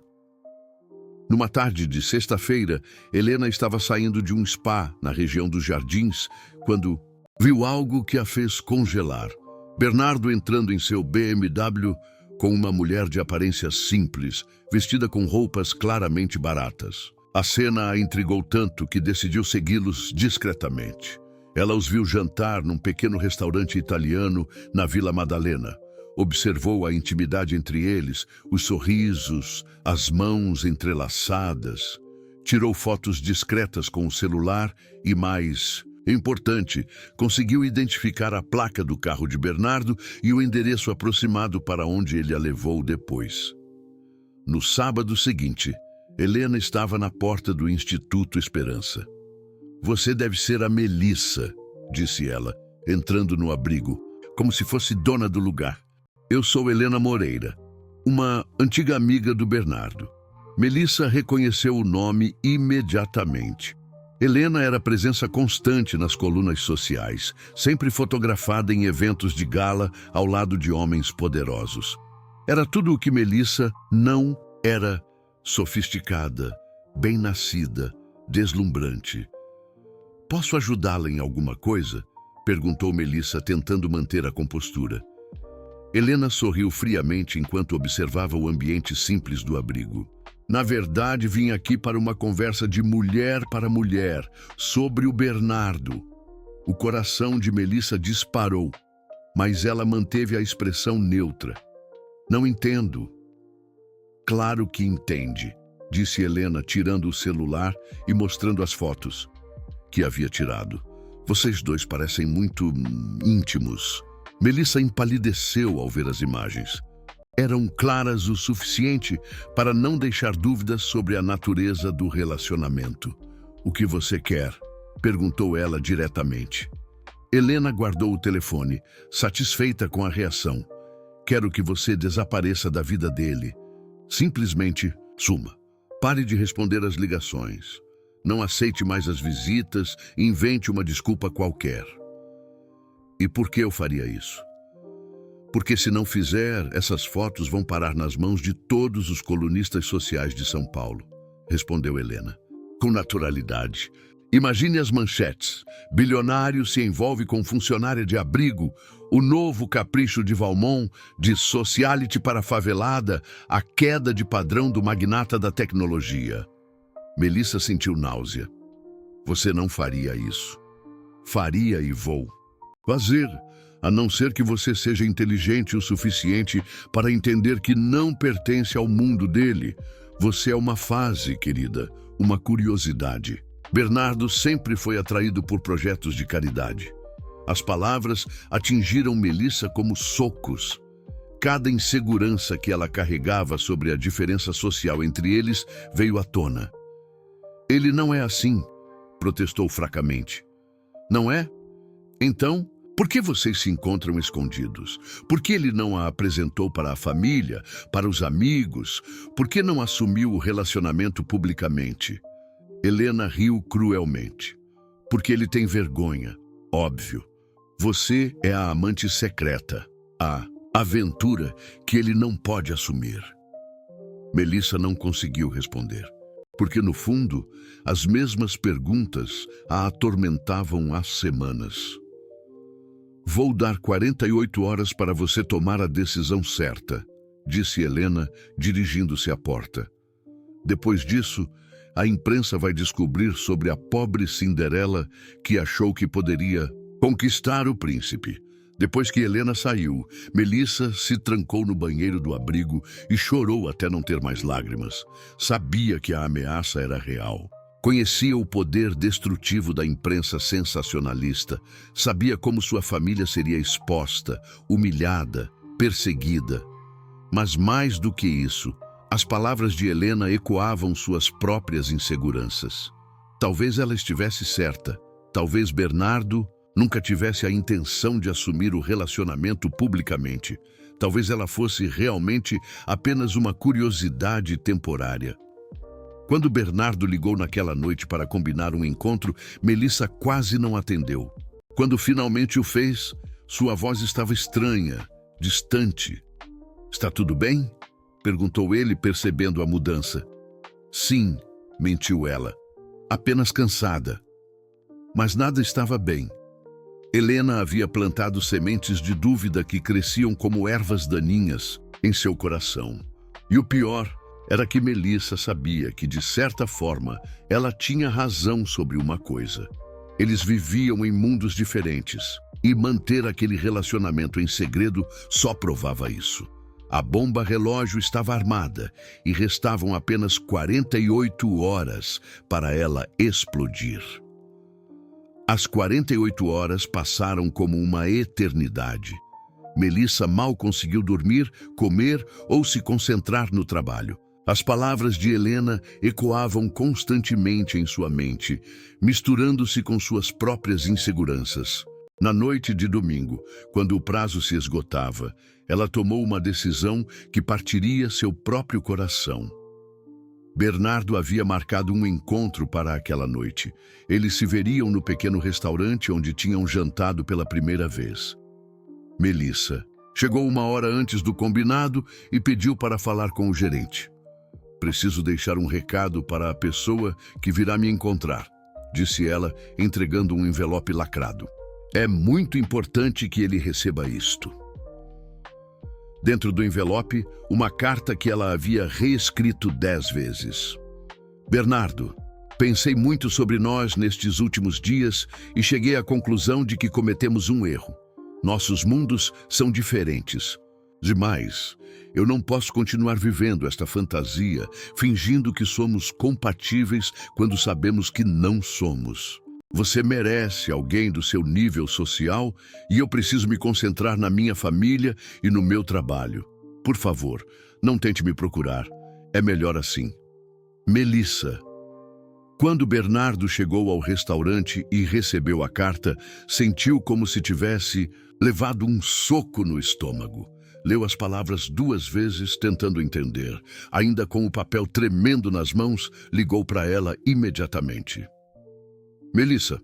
Numa tarde de sexta-feira, Helena estava saindo de um spa na região dos Jardins quando viu algo que a fez congelar. Bernardo entrando em seu BMW com uma mulher de aparência simples, vestida com roupas claramente baratas. A cena a intrigou tanto que decidiu segui-los discretamente. Ela os viu jantar num pequeno restaurante italiano na Vila Madalena. Observou a intimidade entre eles, os sorrisos, as mãos entrelaçadas. Tirou fotos discretas com o celular e, mais importante, conseguiu identificar a placa do carro de Bernardo e o endereço aproximado para onde ele a levou depois. No sábado seguinte, Helena estava na porta do Instituto Esperança. Você deve ser a Melissa, disse ela, entrando no abrigo, como se fosse dona do lugar. Eu sou Helena Moreira, uma antiga amiga do Bernardo. Melissa reconheceu o nome imediatamente. Helena era presença constante nas colunas sociais, sempre fotografada em eventos de gala ao lado de homens poderosos. Era tudo o que Melissa não era: sofisticada, bem-nascida, deslumbrante. Posso ajudá-la em alguma coisa? Perguntou Melissa, tentando manter a compostura. Helena sorriu friamente enquanto observava o ambiente simples do abrigo. Na verdade, vim aqui para uma conversa de mulher para mulher sobre o Bernardo. O coração de Melissa disparou, mas ela manteve a expressão neutra. Não entendo. Claro que entende, disse Helena, tirando o celular e mostrando as fotos que havia tirado. Vocês dois parecem muito íntimos. Melissa empalideceu ao ver as imagens. Eram claras o suficiente para não deixar dúvidas sobre a natureza do relacionamento. O que você quer? Perguntou ela diretamente. Helena guardou o telefone, satisfeita com a reação. Quero que você desapareça da vida dele. Simplesmente suma. Pare de responder às ligações. Não aceite mais as visitas, invente uma desculpa qualquer. E por que eu faria isso? Porque se não fizer, essas fotos vão parar nas mãos de todos os colunistas sociais de São Paulo, respondeu Helena, com naturalidade. Imagine as manchetes. Bilionário se envolve com funcionária de abrigo. O novo capricho de Valmont, de sociality para favelada, a queda de padrão do magnata da tecnologia. Melissa sentiu náusea. Você não faria isso. Faria e vou fazer, a não ser que você seja inteligente o suficiente para entender que não pertence ao mundo dele. Você é uma fase, querida, uma curiosidade. Bernardo sempre foi atraído por projetos de caridade. As palavras atingiram Melissa como socos. Cada insegurança que ela carregava sobre a diferença social entre eles veio à tona. Ele não é assim, protestou fracamente. Não é? Então, por que vocês se encontram escondidos? Por que ele não a apresentou para a família, para os amigos? Por que não assumiu o relacionamento publicamente? Helena riu cruelmente. Porque ele tem vergonha, óbvio. Você é a amante secreta, a aventura que ele não pode assumir. Melissa não conseguiu responder, porque no fundo, as mesmas perguntas a atormentavam há semanas. Vou dar 48 horas para você tomar a decisão certa, disse Helena, dirigindo-se à porta. Depois disso, a imprensa vai descobrir sobre a pobre Cinderela que achou que poderia conquistar o príncipe. Depois que Helena saiu, Melissa se trancou no banheiro do abrigo e chorou até não ter mais lágrimas. Sabia que a ameaça era real. Conhecia o poder destrutivo da imprensa sensacionalista. Sabia como sua família seria exposta, humilhada, perseguida. Mas mais do que isso, as palavras de Helena ecoavam suas próprias inseguranças. Talvez ela estivesse certa. Talvez Bernardo nunca tivesse a intenção de assumir o relacionamento publicamente. Talvez ela fosse realmente apenas uma curiosidade temporária. Quando Bernardo ligou naquela noite para combinar um encontro, Melissa quase não atendeu. Quando finalmente o fez, sua voz estava estranha, distante. Está tudo bem? Perguntou ele, percebendo a mudança. Sim, mentiu ela. Apenas cansada. Mas nada estava bem. Helena havia plantado sementes de dúvida que cresciam como ervas daninhas em seu coração. E o pior era que Melissa sabia que, de certa forma, ela tinha razão sobre uma coisa. Eles viviam em mundos diferentes, e manter aquele relacionamento em segredo só provava isso. A bomba relógio estava armada e restavam apenas 48 horas para ela explodir. As 48 horas passaram como uma eternidade. Melissa mal conseguiu dormir, comer ou se concentrar no trabalho. As palavras de Helena ecoavam constantemente em sua mente, misturando-se com suas próprias inseguranças. Na noite de domingo, quando o prazo se esgotava, ela tomou uma decisão que partiria seu próprio coração. Bernardo havia marcado um encontro para aquela noite. Eles se veriam no pequeno restaurante onde tinham jantado pela primeira vez. Melissa chegou uma hora antes do combinado e pediu para falar com o gerente. Preciso deixar um recado para a pessoa que virá me encontrar, disse ela, entregando um envelope lacrado. É muito importante que ele receba isto. Dentro do envelope, uma carta que ela havia reescrito 10 vezes. Bernardo, pensei muito sobre nós nestes últimos dias e cheguei à conclusão de que cometemos um erro. Nossos mundos são diferentes. Demais. Eu não posso continuar vivendo esta fantasia, fingindo que somos compatíveis quando sabemos que não somos. Você merece alguém do seu nível social e eu preciso me concentrar na minha família e no meu trabalho. Por favor, não tente me procurar. É melhor assim. Melissa. Quando Bernardo chegou ao restaurante e recebeu a carta, sentiu como se tivesse levado um soco no estômago. Leu as palavras 2 vezes, tentando entender. Ainda com o papel tremendo nas mãos, ligou para ela imediatamente. Melissa,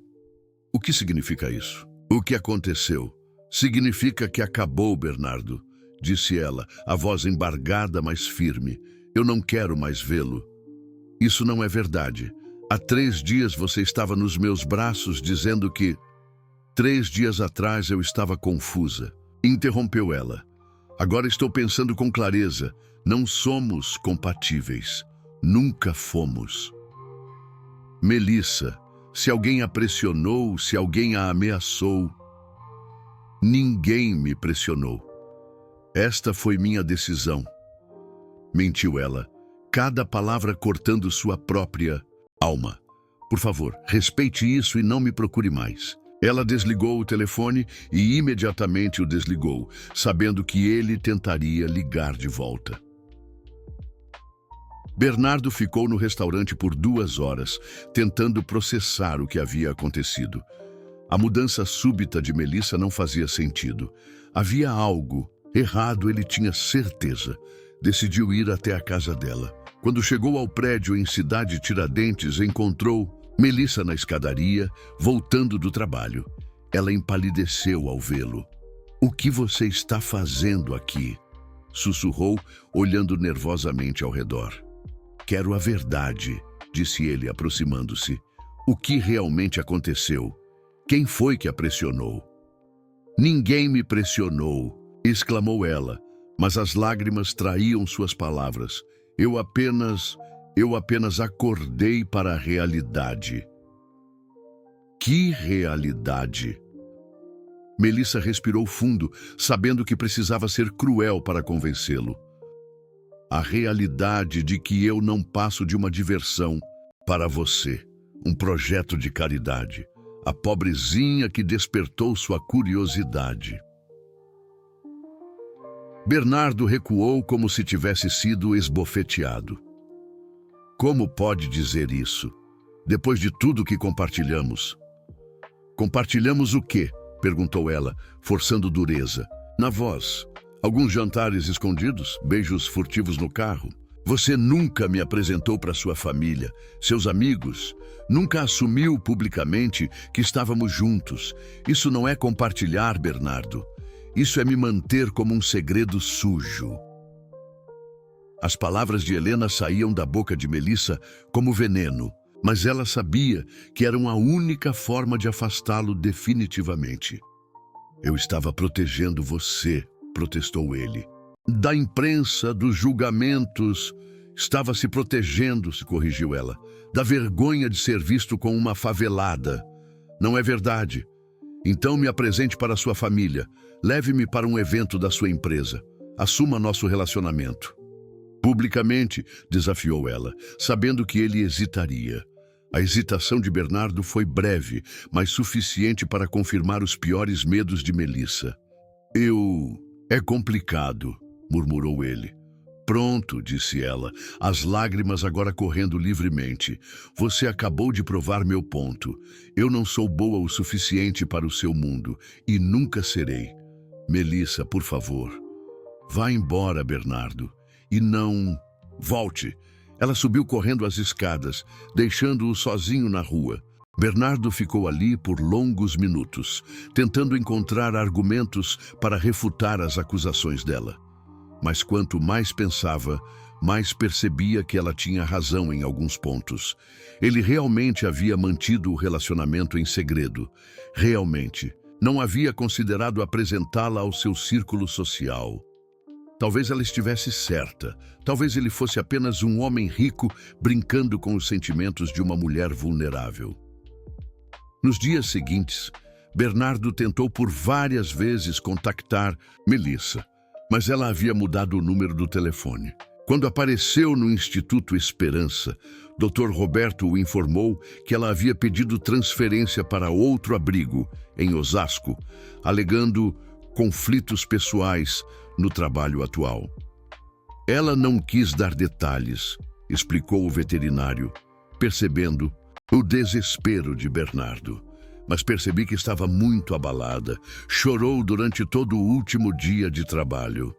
o que significa isso? O que aconteceu? Significa que acabou, Bernardo, disse ela, a voz embargada, mas firme. Eu não quero mais vê-lo. Isso não é verdade. Há 3 dias você estava nos meus braços dizendo que... 3 dias atrás eu estava confusa. Interrompeu ela. Agora estou pensando com clareza. Não somos compatíveis. Nunca fomos. Melissa, se alguém a pressionou, se alguém a ameaçou, ninguém me pressionou. Esta foi minha decisão. Mentiu ela, cada palavra cortando sua própria alma. Por favor, respeite isso e não me procure mais. Ela desligou o telefone e imediatamente o desligou, sabendo que ele tentaria ligar de volta. Bernardo ficou no restaurante por 2 horas, tentando processar o que havia acontecido. A mudança súbita de Melissa não fazia sentido. Havia algo errado, ele tinha certeza. Decidiu ir até a casa dela. Quando chegou ao prédio em Cidade Tiradentes, encontrou Melissa na escadaria, voltando do trabalho. Ela empalideceu ao vê-lo. "O que você está fazendo aqui?" sussurrou, olhando nervosamente ao redor. "Quero a verdade", disse ele, aproximando-se. "O que realmente aconteceu? Quem foi que a pressionou?" "Ninguém me pressionou", exclamou ela, mas as lágrimas traíam suas palavras. Eu apenas acordei para a realidade." "Que realidade?" Melissa respirou fundo, sabendo que precisava ser cruel para convencê-lo. "A realidade de que eu não passo de uma diversão para você, um projeto de caridade, a pobrezinha que despertou sua curiosidade." Bernardo recuou como se tivesse sido esbofeteado. "Como pode dizer isso? Depois de tudo que compartilhamos?" "Compartilhamos o quê?" perguntou ela, forçando dureza. Na voz. "Alguns jantares escondidos, beijos furtivos no carro. Você nunca me apresentou para sua família, seus amigos. Nunca assumiu publicamente que estávamos juntos. Isso não é compartilhar, Bernardo. Isso é me manter como um segredo sujo." As palavras de Helena saíam da boca de Melissa como veneno, mas ela sabia que eram a única forma de afastá-lo definitivamente. "Eu estava protegendo você", protestou ele. "Da imprensa, dos julgamentos." "Estava se protegendo", se corrigiu ela. "Da vergonha de ser visto como uma favelada." "Não é verdade. Então me apresente para sua família. Leve-me para um evento da sua empresa. Assuma nosso relacionamento." "Publicamente", desafiou ela, sabendo que ele hesitaria. A hesitação de Bernardo foi breve, mas suficiente para confirmar os piores medos de Melissa. É complicado", murmurou ele. "Pronto", disse ela, as lágrimas agora correndo livremente. "Você acabou de provar meu ponto. Eu não sou boa o suficiente para o seu mundo, e nunca serei. Melissa, por favor. Vá embora, Bernardo. E não... volte." Ela subiu correndo as escadas, deixando-o sozinho na rua. Bernardo ficou ali por longos minutos, tentando encontrar argumentos para refutar as acusações dela. Mas quanto mais pensava, mais percebia que ela tinha razão em alguns pontos. Ele realmente havia mantido o relacionamento em segredo. Realmente. Não havia considerado apresentá-la ao seu círculo social. Talvez ela estivesse certa. Talvez ele fosse apenas um homem rico brincando com os sentimentos de uma mulher vulnerável. Nos dias seguintes, Bernardo tentou por várias vezes contactar Melissa, mas ela havia mudado o número do telefone. Quando apareceu no Instituto Esperança, Dr. Roberto o informou que ela havia pedido transferência para outro abrigo, em Osasco, alegando conflitos pessoais no trabalho atual. "Ela não quis dar detalhes", explicou o veterinário, percebendo o desespero de Bernardo. "Mas percebi que estava muito abalada. Chorou durante todo o último dia de trabalho."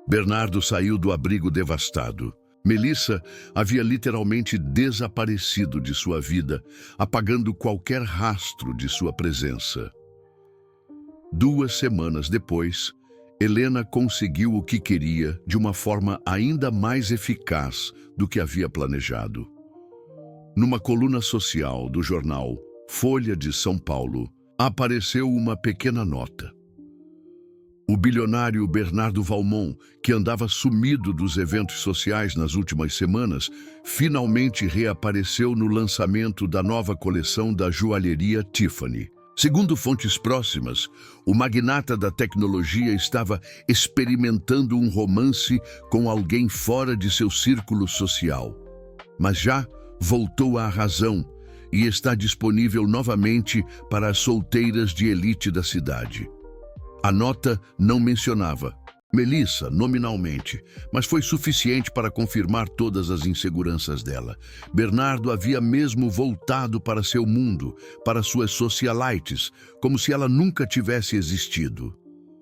Bernardo saiu do abrigo devastado. Melissa havia literalmente desaparecido de sua vida, apagando qualquer rastro de sua presença. 2 semanas depois, Helena conseguiu o que queria de uma forma ainda mais eficaz do que havia planejado. Numa coluna social do jornal Folha de São Paulo, apareceu uma pequena nota. O bilionário Bernardo Valmont, que andava sumido dos eventos sociais nas últimas semanas, finalmente reapareceu no lançamento da nova coleção da joalheria Tiffany. Segundo fontes próximas, o magnata da tecnologia estava experimentando um romance com alguém fora de seu círculo social. Mas já voltou à razão e está disponível novamente para as solteiras de elite da cidade. A nota não mencionava Melissa nominalmente, mas foi suficiente para confirmar todas as inseguranças dela. Bernardo havia mesmo voltado para seu mundo, para suas socialites, como se ela nunca tivesse existido.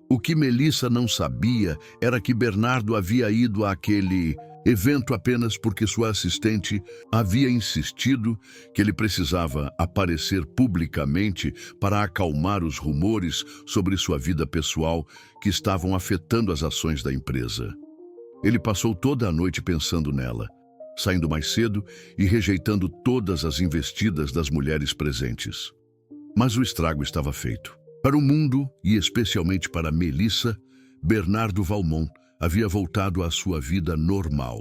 O que Melissa não sabia era que Bernardo havia ido àquele evento apenas porque sua assistente havia insistido que ele precisava aparecer publicamente para acalmar os rumores sobre sua vida pessoal que estavam afetando as ações da empresa. Ele passou toda a noite pensando nela, saindo mais cedo e rejeitando todas as investidas das mulheres presentes. Mas o estrago estava feito. Para o mundo, e especialmente para Melissa, Bernardo Valmont havia voltado à sua vida normal,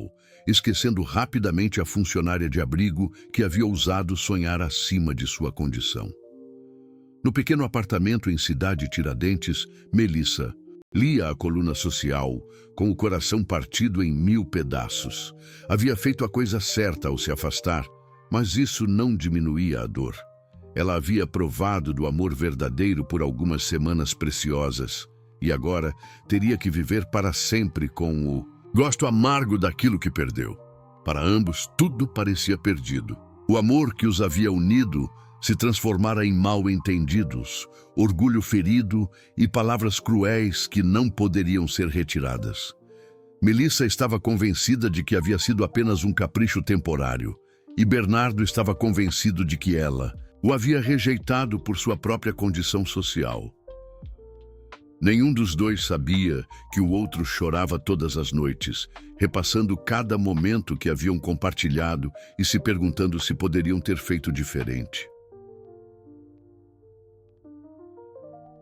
esquecendo rapidamente a funcionária de abrigo que havia ousado sonhar acima de sua condição. No pequeno apartamento em Cidade Tiradentes, Melissa lia a coluna social com o coração partido em 1000 pedaços. Havia feito a coisa certa ao se afastar, mas isso não diminuía a dor. Ela havia provado do amor verdadeiro por algumas semanas preciosas e agora teria que viver para sempre com o gosto amargo daquilo que perdeu. Para ambos, tudo parecia perdido. O amor que os havia unido se transformara em mal-entendidos, orgulho ferido e palavras cruéis que não poderiam ser retiradas. Melissa estava convencida de que havia sido apenas um capricho temporário, e Bernardo estava convencido de que ela o havia rejeitado por sua própria condição social. Nenhum dos dois sabia que o outro chorava todas as noites, repassando cada momento que haviam compartilhado e se perguntando se poderiam ter feito diferente.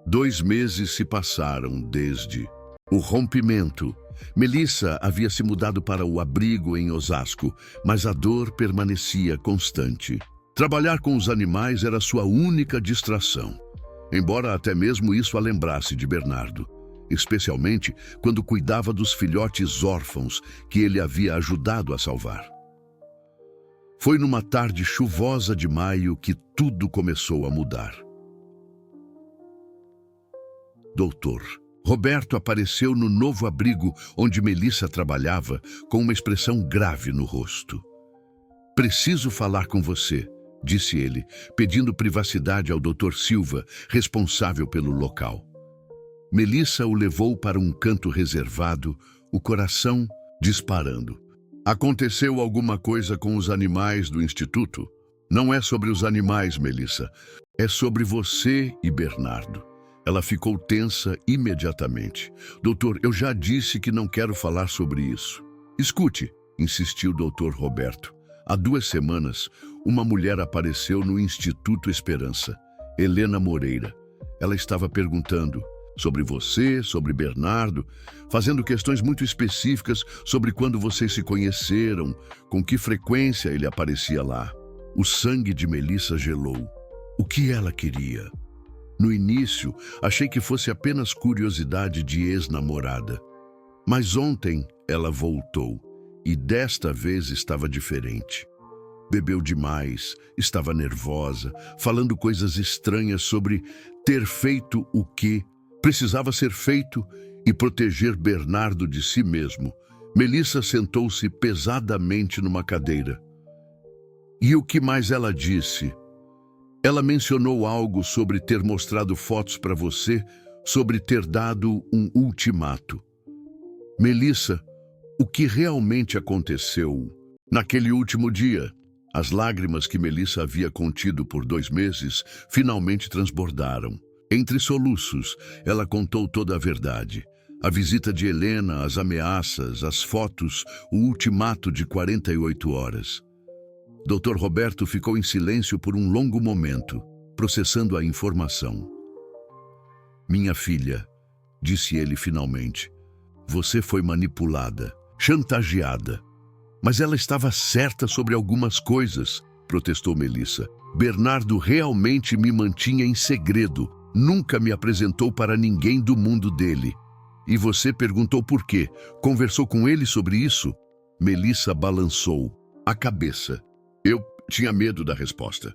2 meses se passaram desde o rompimento. Melissa havia se mudado para o abrigo em Osasco, mas a dor permanecia constante. Trabalhar com os animais era sua única distração, embora até mesmo isso a lembrasse de Bernardo, especialmente quando cuidava dos filhotes órfãos que ele havia ajudado a salvar. Foi numa tarde chuvosa de maio que tudo começou a mudar. Doutor Roberto apareceu no novo abrigo onde Melissa trabalhava com uma expressão grave no rosto. "Preciso falar com você", disse ele, pedindo privacidade ao Dr. Silva, responsável pelo local. Melissa o levou para um canto reservado, o coração disparando. "Aconteceu alguma coisa com os animais do instituto?" "Não é sobre os animais, Melissa. É sobre você e Bernardo." Ela ficou tensa imediatamente. "Doutor, eu já disse que não quero falar sobre isso." "Escute", insistiu o Dr. Roberto. "Há 2 semanas, uma mulher apareceu no Instituto Esperança, Helena Moreira. Ela estava perguntando sobre você, sobre Bernardo, fazendo questões muito específicas sobre quando vocês se conheceram, com que frequência ele aparecia lá." O sangue de Melissa gelou. O que ela queria? No início, achei que fosse apenas curiosidade de ex-namorada. Mas ontem ela voltou, e desta vez estava diferente. Bebeu demais, estava nervosa, falando coisas estranhas sobre ter feito o que precisava ser feito e proteger Bernardo de si mesmo. Melissa sentou-se pesadamente numa cadeira. E o que mais ela disse? Ela mencionou algo sobre ter mostrado fotos para você, sobre ter dado um ultimato. Melissa, o que realmente aconteceu naquele último dia? As lágrimas que Melissa havia contido por 2 meses finalmente transbordaram. Entre soluços, ela contou toda a verdade. A visita de Helena, as ameaças, as fotos, o ultimato de 48 horas. Dr. Roberto ficou em silêncio por um longo momento, processando a informação. Minha filha, disse ele finalmente, você foi manipulada, chantageada. Mas ela estava certa sobre algumas coisas, protestou Melissa. Bernardo realmente me mantinha em segredo, nunca me apresentou para ninguém do mundo dele. E você perguntou por quê? Conversou com ele sobre isso? Melissa balançou a cabeça. Eu tinha medo da resposta.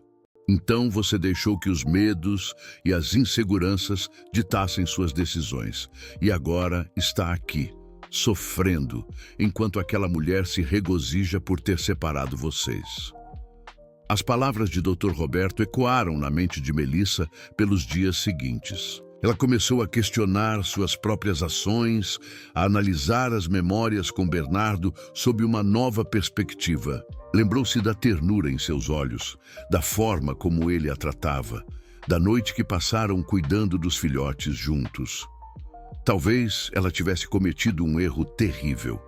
Então você deixou que os medos e as inseguranças ditassem suas decisões. E agora está aqui, sofrendo, enquanto aquela mulher se regozija por ter separado vocês. As palavras de Dr. Roberto ecoaram na mente de Melissa pelos dias seguintes. Ela começou a questionar suas próprias ações, a analisar as memórias com Bernardo sob uma nova perspectiva. Lembrou-se da ternura em seus olhos, da forma como ele a tratava, da noite que passaram cuidando dos filhotes juntos. Talvez ela tivesse cometido um erro terrível.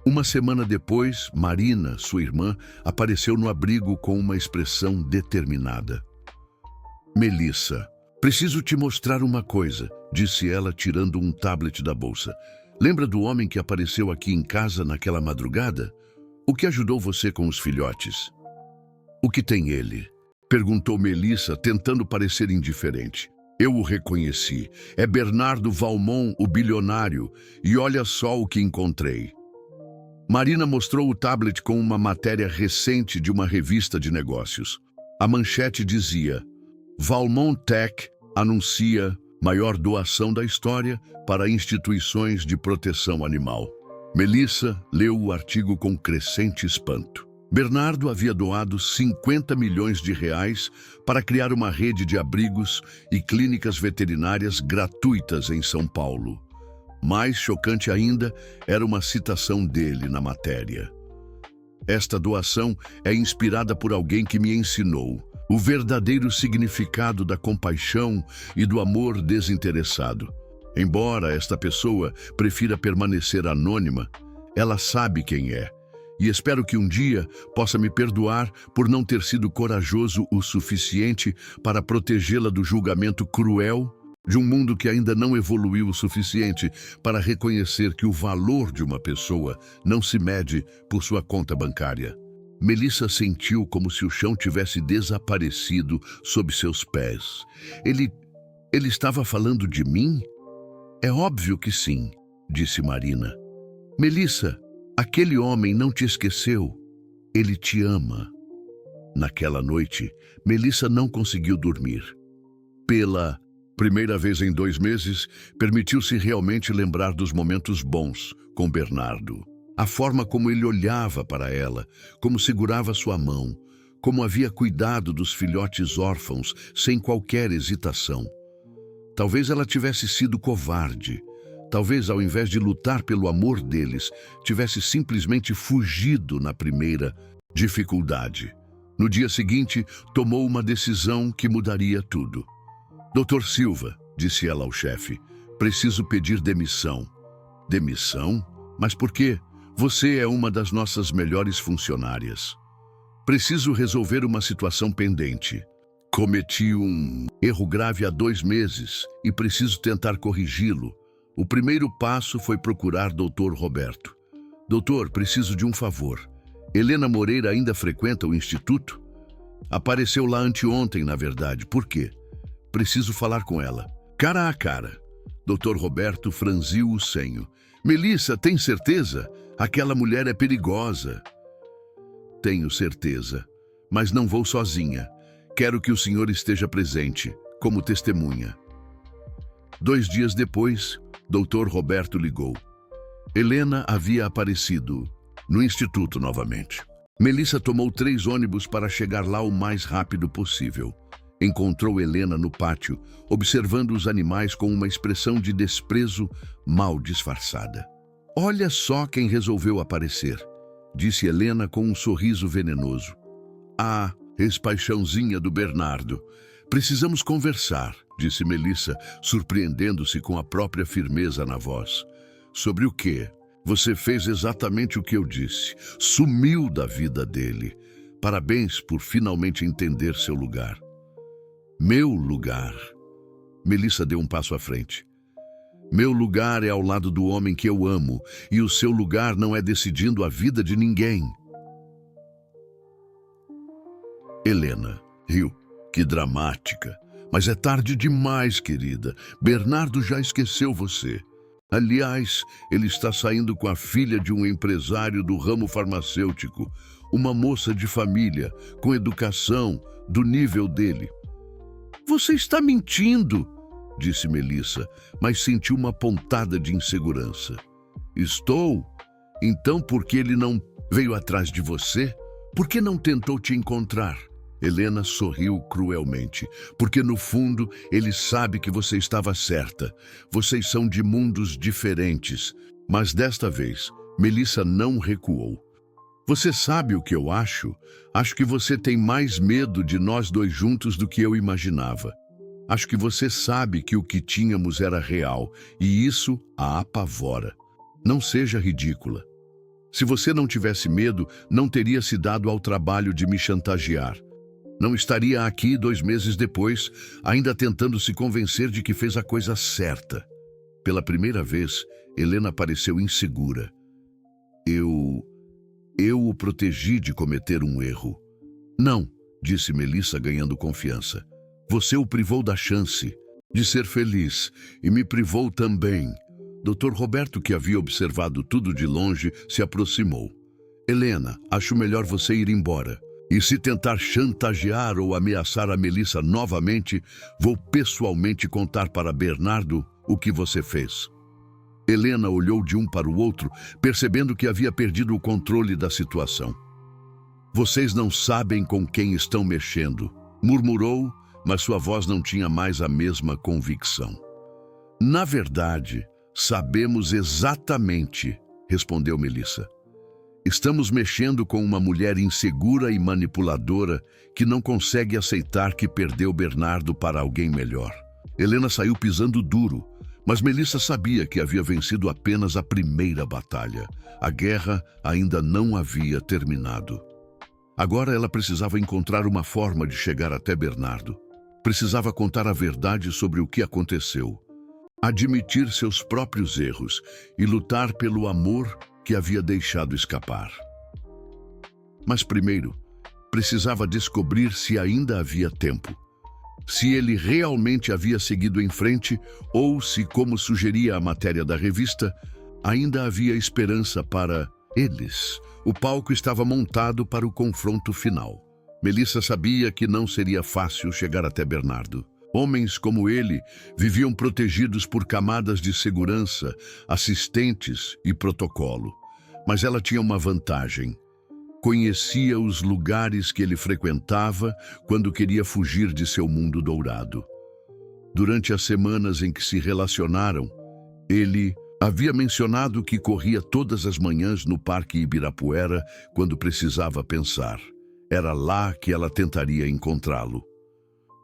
Uma semana depois, Marina, sua irmã, apareceu no abrigo com uma expressão determinada. Melissa, preciso te mostrar uma coisa, disse ela tirando um tablet da bolsa. Lembra do homem que apareceu aqui em casa naquela madrugada? O que ajudou você com os filhotes? O que tem ele? Perguntou Melissa, tentando parecer indiferente. Eu o reconheci. É Bernardo Valmont, o bilionário, e olha só o que encontrei. Marina mostrou o tablet com uma matéria recente de uma revista de negócios. A manchete dizia: Valmont Tech anuncia maior doação da história para instituições de proteção animal. Melissa leu o artigo com crescente espanto. Bernardo havia doado 50 milhões de reais para criar uma rede de abrigos e clínicas veterinárias gratuitas em São Paulo. Mais chocante ainda era uma citação dele na matéria. Esta doação é inspirada por alguém que me ensinou o verdadeiro significado da compaixão e do amor desinteressado. Embora esta pessoa prefira permanecer anônima, ela sabe quem é, e espero que um dia possa me perdoar por não ter sido corajoso o suficiente para protegê-la do julgamento cruel de um mundo que ainda não evoluiu o suficiente para reconhecer que o valor de uma pessoa não se mede por sua conta bancária. Melissa sentiu como se o chão tivesse desaparecido sob seus pés. Ele estava falando de mim? É óbvio que sim, disse Marina. Melissa, aquele homem não te esqueceu. Ele te ama. Naquela noite, Melissa não conseguiu dormir. Pela primeira vez em 2 meses, permitiu-se realmente lembrar dos momentos bons com Bernardo. A forma como ele olhava para ela, como segurava sua mão, como havia cuidado dos filhotes órfãos sem qualquer hesitação. Talvez ela tivesse sido covarde. Talvez, ao invés de lutar pelo amor deles, tivesse simplesmente fugido na primeira dificuldade. No dia seguinte, tomou uma decisão que mudaria tudo. Dr. Silva, disse ela ao chefe, preciso pedir demissão. Demissão? Mas por quê? Você é uma das nossas melhores funcionárias. Preciso resolver uma situação pendente. Cometi um erro grave há 2 meses e preciso tentar corrigi-lo. O primeiro passo foi procurar Dr. Roberto. Doutor, preciso de um favor. Helena Moreira ainda frequenta o instituto? Apareceu lá anteontem, na verdade. Por quê? Preciso falar com ela. Cara a cara. Dr. Roberto franziu o senho. Melissa, tem certeza? Aquela mulher é perigosa. Tenho certeza, mas não vou sozinha. Quero que o senhor esteja presente, como testemunha. 2 dias depois, Dr. Roberto ligou. Helena havia aparecido no instituto novamente. Melissa tomou 3 ônibus para chegar lá o mais rápido possível. Encontrou Helena no pátio, observando os animais com uma expressão de desprezo mal disfarçada. Olha só quem resolveu aparecer, disse Helena com um sorriso venenoso. Ah, ex-paixãozinha do Bernardo. Precisamos conversar, disse Melissa, surpreendendo-se com a própria firmeza na voz. Sobre o quê? Você fez exatamente o que eu disse. Sumiu da vida dele. Parabéns por finalmente entender seu lugar. Meu lugar. Melissa deu um passo à frente. Meu lugar é ao lado do homem que eu amo, e o seu lugar não é decidindo a vida de ninguém. Helena riu. Que dramática. Mas é tarde demais, querida. Bernardo já esqueceu você. Aliás, ele está saindo com a filha de um empresário do ramo farmacêutico, uma moça de família, com educação, do nível dele. Você está mentindo, disse Melissa, mas sentiu uma pontada de insegurança. Estou? Então por que ele não veio atrás de você? Por que não tentou te encontrar? Helena sorriu cruelmente, porque no fundo ele sabe que você estava certa. Vocês são de mundos diferentes, mas desta vez Melissa não recuou. Você sabe o que eu acho? Acho que você tem mais medo de nós dois juntos do que eu imaginava. Acho que você sabe que o que tínhamos era real, e isso a apavora. Não seja ridícula. Se você não tivesse medo, não teria se dado ao trabalho de me chantagear. Não estaria aqui 2 meses depois, ainda tentando se convencer de que fez a coisa certa. Pela primeira vez, Helena pareceu insegura. Eu o protegi de cometer um erro. Não, disse Melissa ganhando confiança. Você o privou da chance de ser feliz e me privou também. Dr. Roberto, que havia observado tudo de longe, se aproximou. Helena, acho melhor você ir embora. E se tentar chantagear ou ameaçar a Melissa novamente, vou pessoalmente contar para Bernardo o que você fez. Helena olhou de um para o outro, percebendo que havia perdido o controle da situação. Vocês não sabem com quem estão mexendo, murmurou, mas sua voz não tinha mais a mesma convicção. Na verdade, sabemos exatamente, respondeu Melissa. Estamos mexendo com uma mulher insegura e manipuladora que não consegue aceitar que perdeu Bernardo para alguém melhor. Helena saiu pisando duro, mas Melissa sabia que havia vencido apenas a primeira batalha. A guerra ainda não havia terminado. Agora ela precisava encontrar uma forma de chegar até Bernardo. Precisava contar a verdade sobre o que aconteceu, admitir seus próprios erros e lutar pelo amor que havia deixado escapar. Mas primeiro, precisava descobrir se ainda havia tempo. Se ele realmente havia seguido em frente ou se, como sugeria a matéria da revista, ainda havia esperança para eles. O palco estava montado para o confronto final. Melissa sabia que não seria fácil chegar até Bernardo. Homens como ele viviam protegidos por camadas de segurança, assistentes e protocolo. Mas ela tinha uma vantagem. Conhecia os lugares que ele frequentava quando queria fugir de seu mundo dourado. Durante as semanas em que se relacionaram, ele havia mencionado que corria todas as manhãs no Parque Ibirapuera quando precisava pensar. Era lá que ela tentaria encontrá-lo.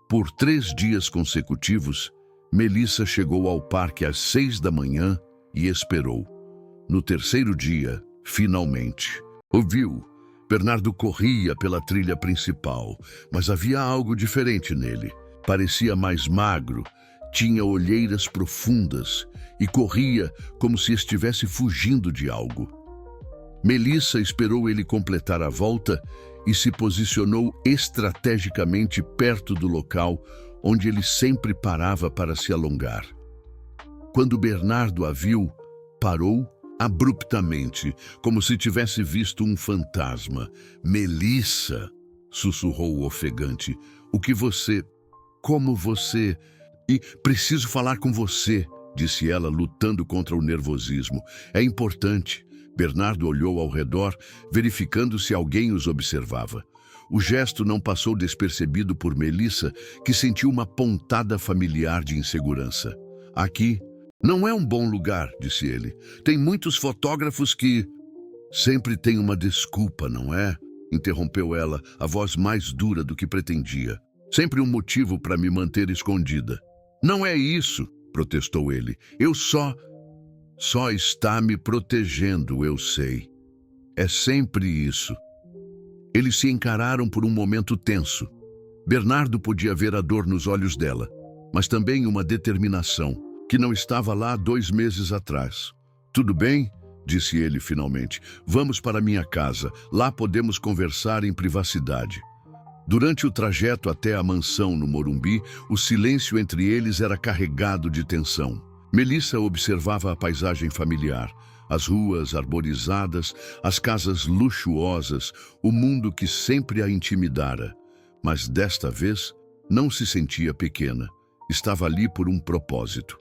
Por 3 dias consecutivos, Melissa chegou ao parque às 6 da manhã e esperou. No terceiro dia, finalmente, ouviu. Bernardo corria pela trilha principal, mas havia algo diferente nele. Parecia mais magro, tinha olheiras profundas e corria como se estivesse fugindo de algo. Melissa esperou ele completar a volta e se posicionou estrategicamente perto do local onde ele sempre parava para se alongar. Quando Bernardo a viu, parou abruptamente, como se tivesse visto um fantasma. Melissa, sussurrou o ofegante, como você... E preciso falar com você, disse ela, lutando contra o nervosismo. É importante. Bernardo olhou ao redor, verificando se alguém os observava. O gesto não passou despercebido por Melissa, que sentiu uma pontada familiar de insegurança. Aqui não é um bom lugar, disse ele. Tem muitos fotógrafos que... Sempre tem uma desculpa, não é? Interrompeu ela, a voz mais dura do que pretendia. Sempre um motivo para me manter escondida. Não é isso, protestou ele. Eu só está me protegendo, eu sei. É sempre isso. Eles se encararam por um momento tenso. Bernardo podia ver a dor nos olhos dela, mas também uma determinação, que não estava lá 2 meses atrás. "Tudo bem?", disse ele finalmente. "Vamos para minha casa. Lá podemos conversar em privacidade." Durante o trajeto até a mansão no Morumbi, o silêncio entre eles era carregado de tensão. Melissa observava a paisagem familiar, as ruas arborizadas, as casas luxuosas, o mundo que sempre a intimidara. Mas desta vez não se sentia pequena. Estava ali por um propósito.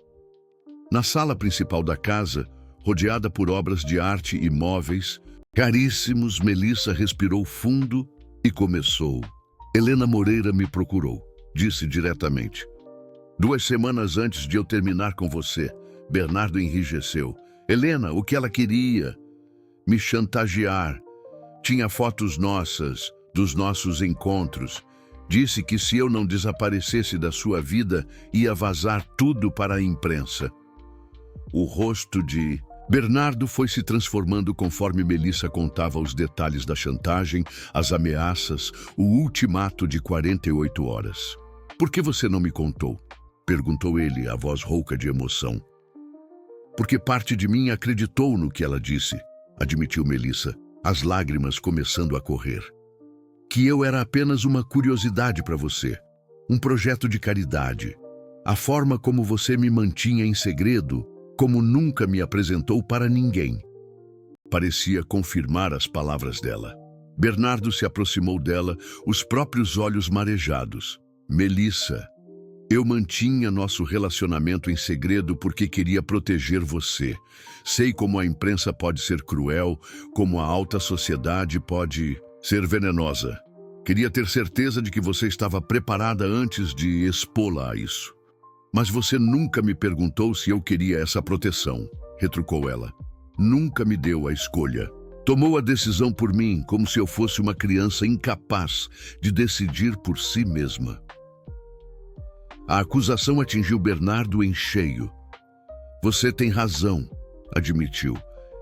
Na sala principal da casa, rodeada por obras de arte e móveis caríssimos, Melissa respirou fundo e começou. "Helena Moreira me procurou", disse diretamente. "2 semanas antes de eu terminar com você." Bernardo enrijeceu. "Helena, o que ela queria?" "Me chantagear. Tinha fotos nossas, dos nossos encontros. Disse que se eu não desaparecesse da sua vida, ia vazar tudo para a imprensa." O rosto de Bernardo foi se transformando conforme Melissa contava os detalhes da chantagem, as ameaças, o ultimato de 48 horas. "Por que você não me contou?", perguntou ele, a voz rouca de emoção. "Porque parte de mim acreditou no que ela disse", admitiu Melissa, as lágrimas começando a correr. "Que eu era apenas uma curiosidade para você, um projeto de caridade. A forma como você me mantinha em segredo, como nunca me apresentou para ninguém." Parecia confirmar as palavras dela. Bernardo se aproximou dela, os próprios olhos marejados. "Melissa, eu mantinha nosso relacionamento em segredo porque queria proteger você. Sei como a imprensa pode ser cruel, como a alta sociedade pode ser venenosa. Queria ter certeza de que você estava preparada antes de expô-la a isso. Mas você nunca me perguntou se eu queria essa proteção", retrucou ela. "Nunca me deu a escolha. Tomou a decisão por mim, como se eu fosse uma criança incapaz de decidir por si mesma." A acusação atingiu Bernardo em cheio. "Você tem razão", admitiu.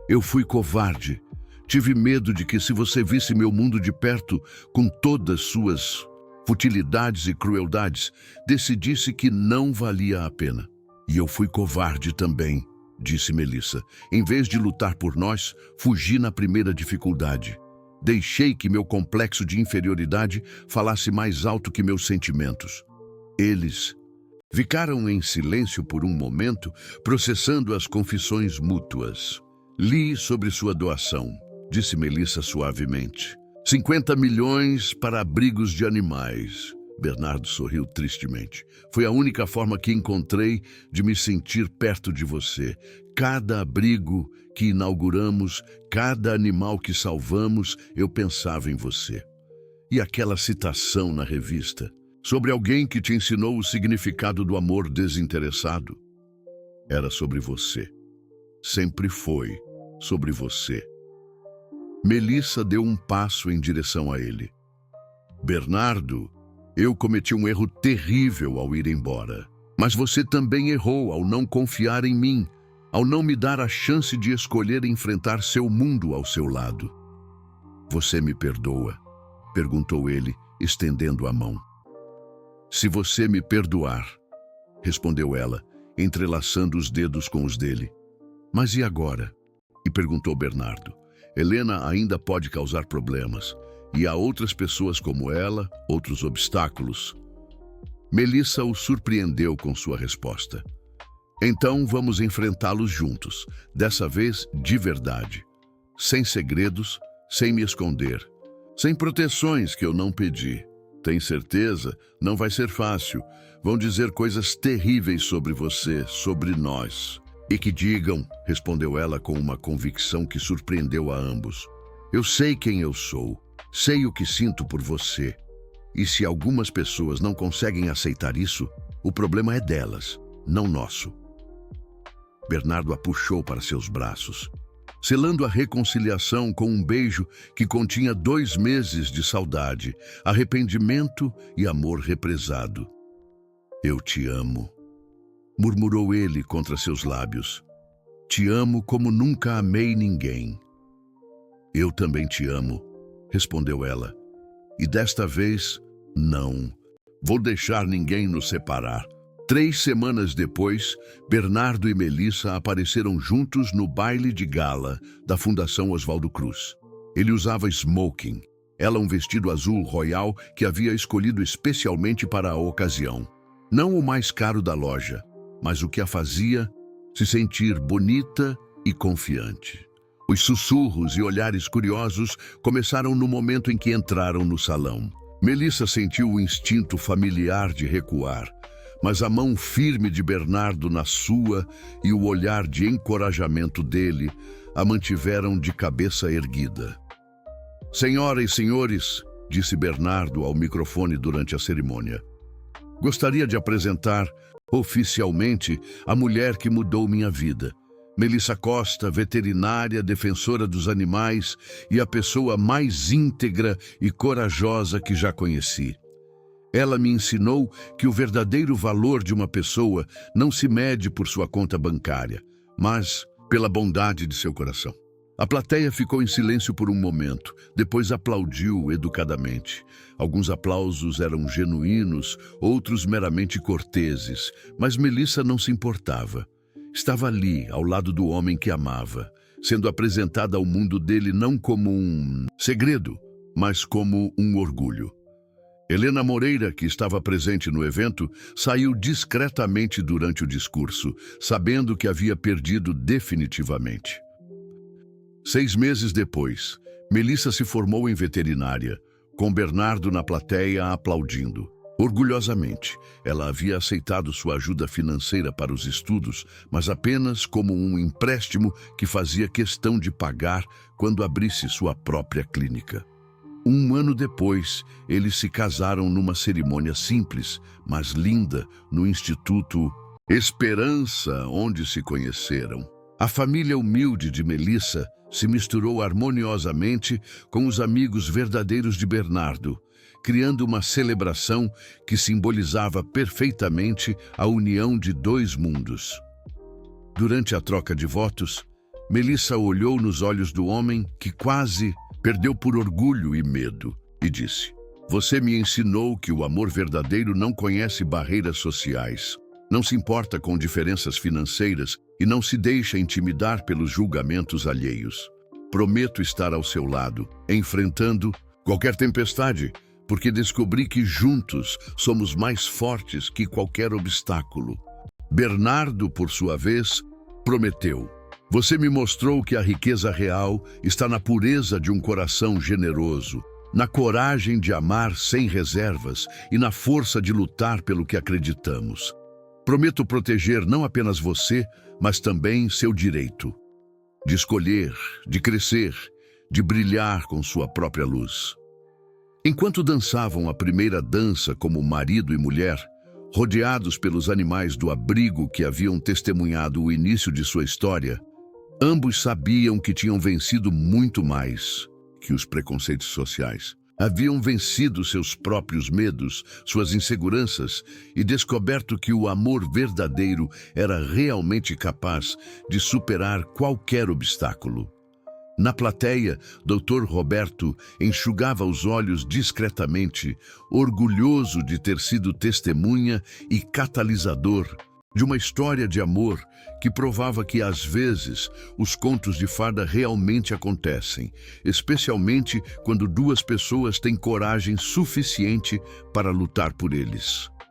"Eu fui covarde. Tive medo de que, se você visse meu mundo de perto, com todas suas futilidades e crueldades, decidisse que não valia a pena." "E eu fui covarde também", disse Melissa. "Em vez de lutar por nós, fugi na primeira dificuldade. Deixei que meu complexo de inferioridade falasse mais alto que meus sentimentos." Eles ficaram em silêncio por um momento, processando as confissões mútuas. "Li sobre sua doação", disse Melissa suavemente. 50 milhões para abrigos de animais." Bernardo sorriu tristemente. "Foi a única forma que encontrei de me sentir perto de você. Cada abrigo que inauguramos, cada animal que salvamos, eu pensava em você." "E aquela citação na revista, sobre alguém que te ensinou o significado do amor desinteressado? Era sobre você. Sempre foi sobre você." Melissa deu um passo em direção a ele. "Bernardo, eu cometi um erro terrível ao ir embora. Mas você também errou ao não confiar em mim, ao não me dar a chance de escolher enfrentar seu mundo ao seu lado." "Você me perdoa?", perguntou ele, estendendo a mão. "Se você me perdoar", respondeu ela, entrelaçando os dedos com os dele. "Mas e agora?", e perguntou Bernardo. "Helena ainda pode causar problemas, e há outras pessoas como ela, outros obstáculos." Melissa o surpreendeu com sua resposta. "Então vamos enfrentá-los juntos, dessa vez de verdade. Sem segredos, sem me esconder, sem proteções que eu não pedi. Tem certeza? Não vai ser fácil. Vão dizer coisas terríveis sobre você, sobre nós." "E que digam", respondeu ela com uma convicção que surpreendeu a ambos. "Eu sei quem eu sou, sei o que sinto por você. E se algumas pessoas não conseguem aceitar isso, o problema é delas, não nosso." Bernardo a puxou para seus braços, selando a reconciliação com um beijo que continha 2 meses de saudade, arrependimento e amor represado. "Eu te amo", murmurou ele contra seus lábios. "Te amo como nunca amei ninguém." "Eu também te amo", respondeu ela. E desta vez, não. Vou deixar ninguém nos separar. 3 semanas depois, Bernardo e Melissa apareceram juntos no baile de gala da Fundação Oswaldo Cruz. Ele usava smoking, ela um vestido azul royal que havia escolhido especialmente para a ocasião. Não o mais caro da loja, mas o que a fazia se sentir bonita e confiante. Os sussurros e olhares curiosos começaram no momento em que entraram no salão. Melissa sentiu o instinto familiar de recuar, mas a mão firme de Bernardo na sua e o olhar de encorajamento dele a mantiveram de cabeça erguida. Senhoras e senhores, disse Bernardo ao microfone durante a cerimônia, gostaria de apresentar oficialmente a mulher que mudou minha vida. Melissa Costa, veterinária, defensora dos animais e a pessoa mais íntegra e corajosa que já conheci. Ela me ensinou que o verdadeiro valor de uma pessoa não se mede por sua conta bancária, mas pela bondade de seu coração. A plateia ficou em silêncio por um momento, depois aplaudiu educadamente. Alguns aplausos eram genuínos, outros meramente corteses, mas Melissa não se importava. Estava ali, ao lado do homem que amava, sendo apresentada ao mundo dele não como um segredo, mas como um orgulho. Helena Moreira, que estava presente no evento, saiu discretamente durante o discurso, sabendo que havia perdido definitivamente. 6 meses depois, Melissa se formou em veterinária, com Bernardo na plateia aplaudindo. Orgulhosamente, ela havia aceitado sua ajuda financeira para os estudos, mas apenas como um empréstimo que fazia questão de pagar quando abrisse sua própria clínica. 1 ano depois, eles se casaram numa cerimônia simples, mas linda, no Instituto Esperança, onde se conheceram. A família humilde de Melissa se misturou harmoniosamente com os amigos verdadeiros de Bernardo, criando uma celebração que simbolizava perfeitamente a união de 2 mundos. Durante a troca de votos, Melissa olhou nos olhos do homem que quase perdeu por orgulho e medo e disse: "Você me ensinou que o amor verdadeiro não conhece barreiras sociais, não se importa com diferenças financeiras e não se deixa intimidar pelos julgamentos alheios. Prometo estar ao seu lado, enfrentando qualquer tempestade, porque descobri que juntos somos mais fortes que qualquer obstáculo." Bernardo, por sua vez, prometeu: "Você me mostrou que a riqueza real está na pureza de um coração generoso, na coragem de amar sem reservas e na força de lutar pelo que acreditamos. Prometo proteger não apenas você, mas também seu direito de escolher, de crescer, de brilhar com sua própria luz." Enquanto dançavam a primeira dança como marido e mulher, rodeados pelos animais do abrigo que haviam testemunhado o início de sua história, ambos sabiam que tinham vencido muito mais que os preconceitos sociais. Haviam vencido seus próprios medos, suas inseguranças e descoberto que o amor verdadeiro era realmente capaz de superar qualquer obstáculo. Na plateia, Dr. Roberto enxugava os olhos discretamente, orgulhoso de ter sido testemunha e catalisador de uma história de amor que provava que, às vezes, os contos de fada realmente acontecem, especialmente quando 2 pessoas têm coragem suficiente para lutar por eles.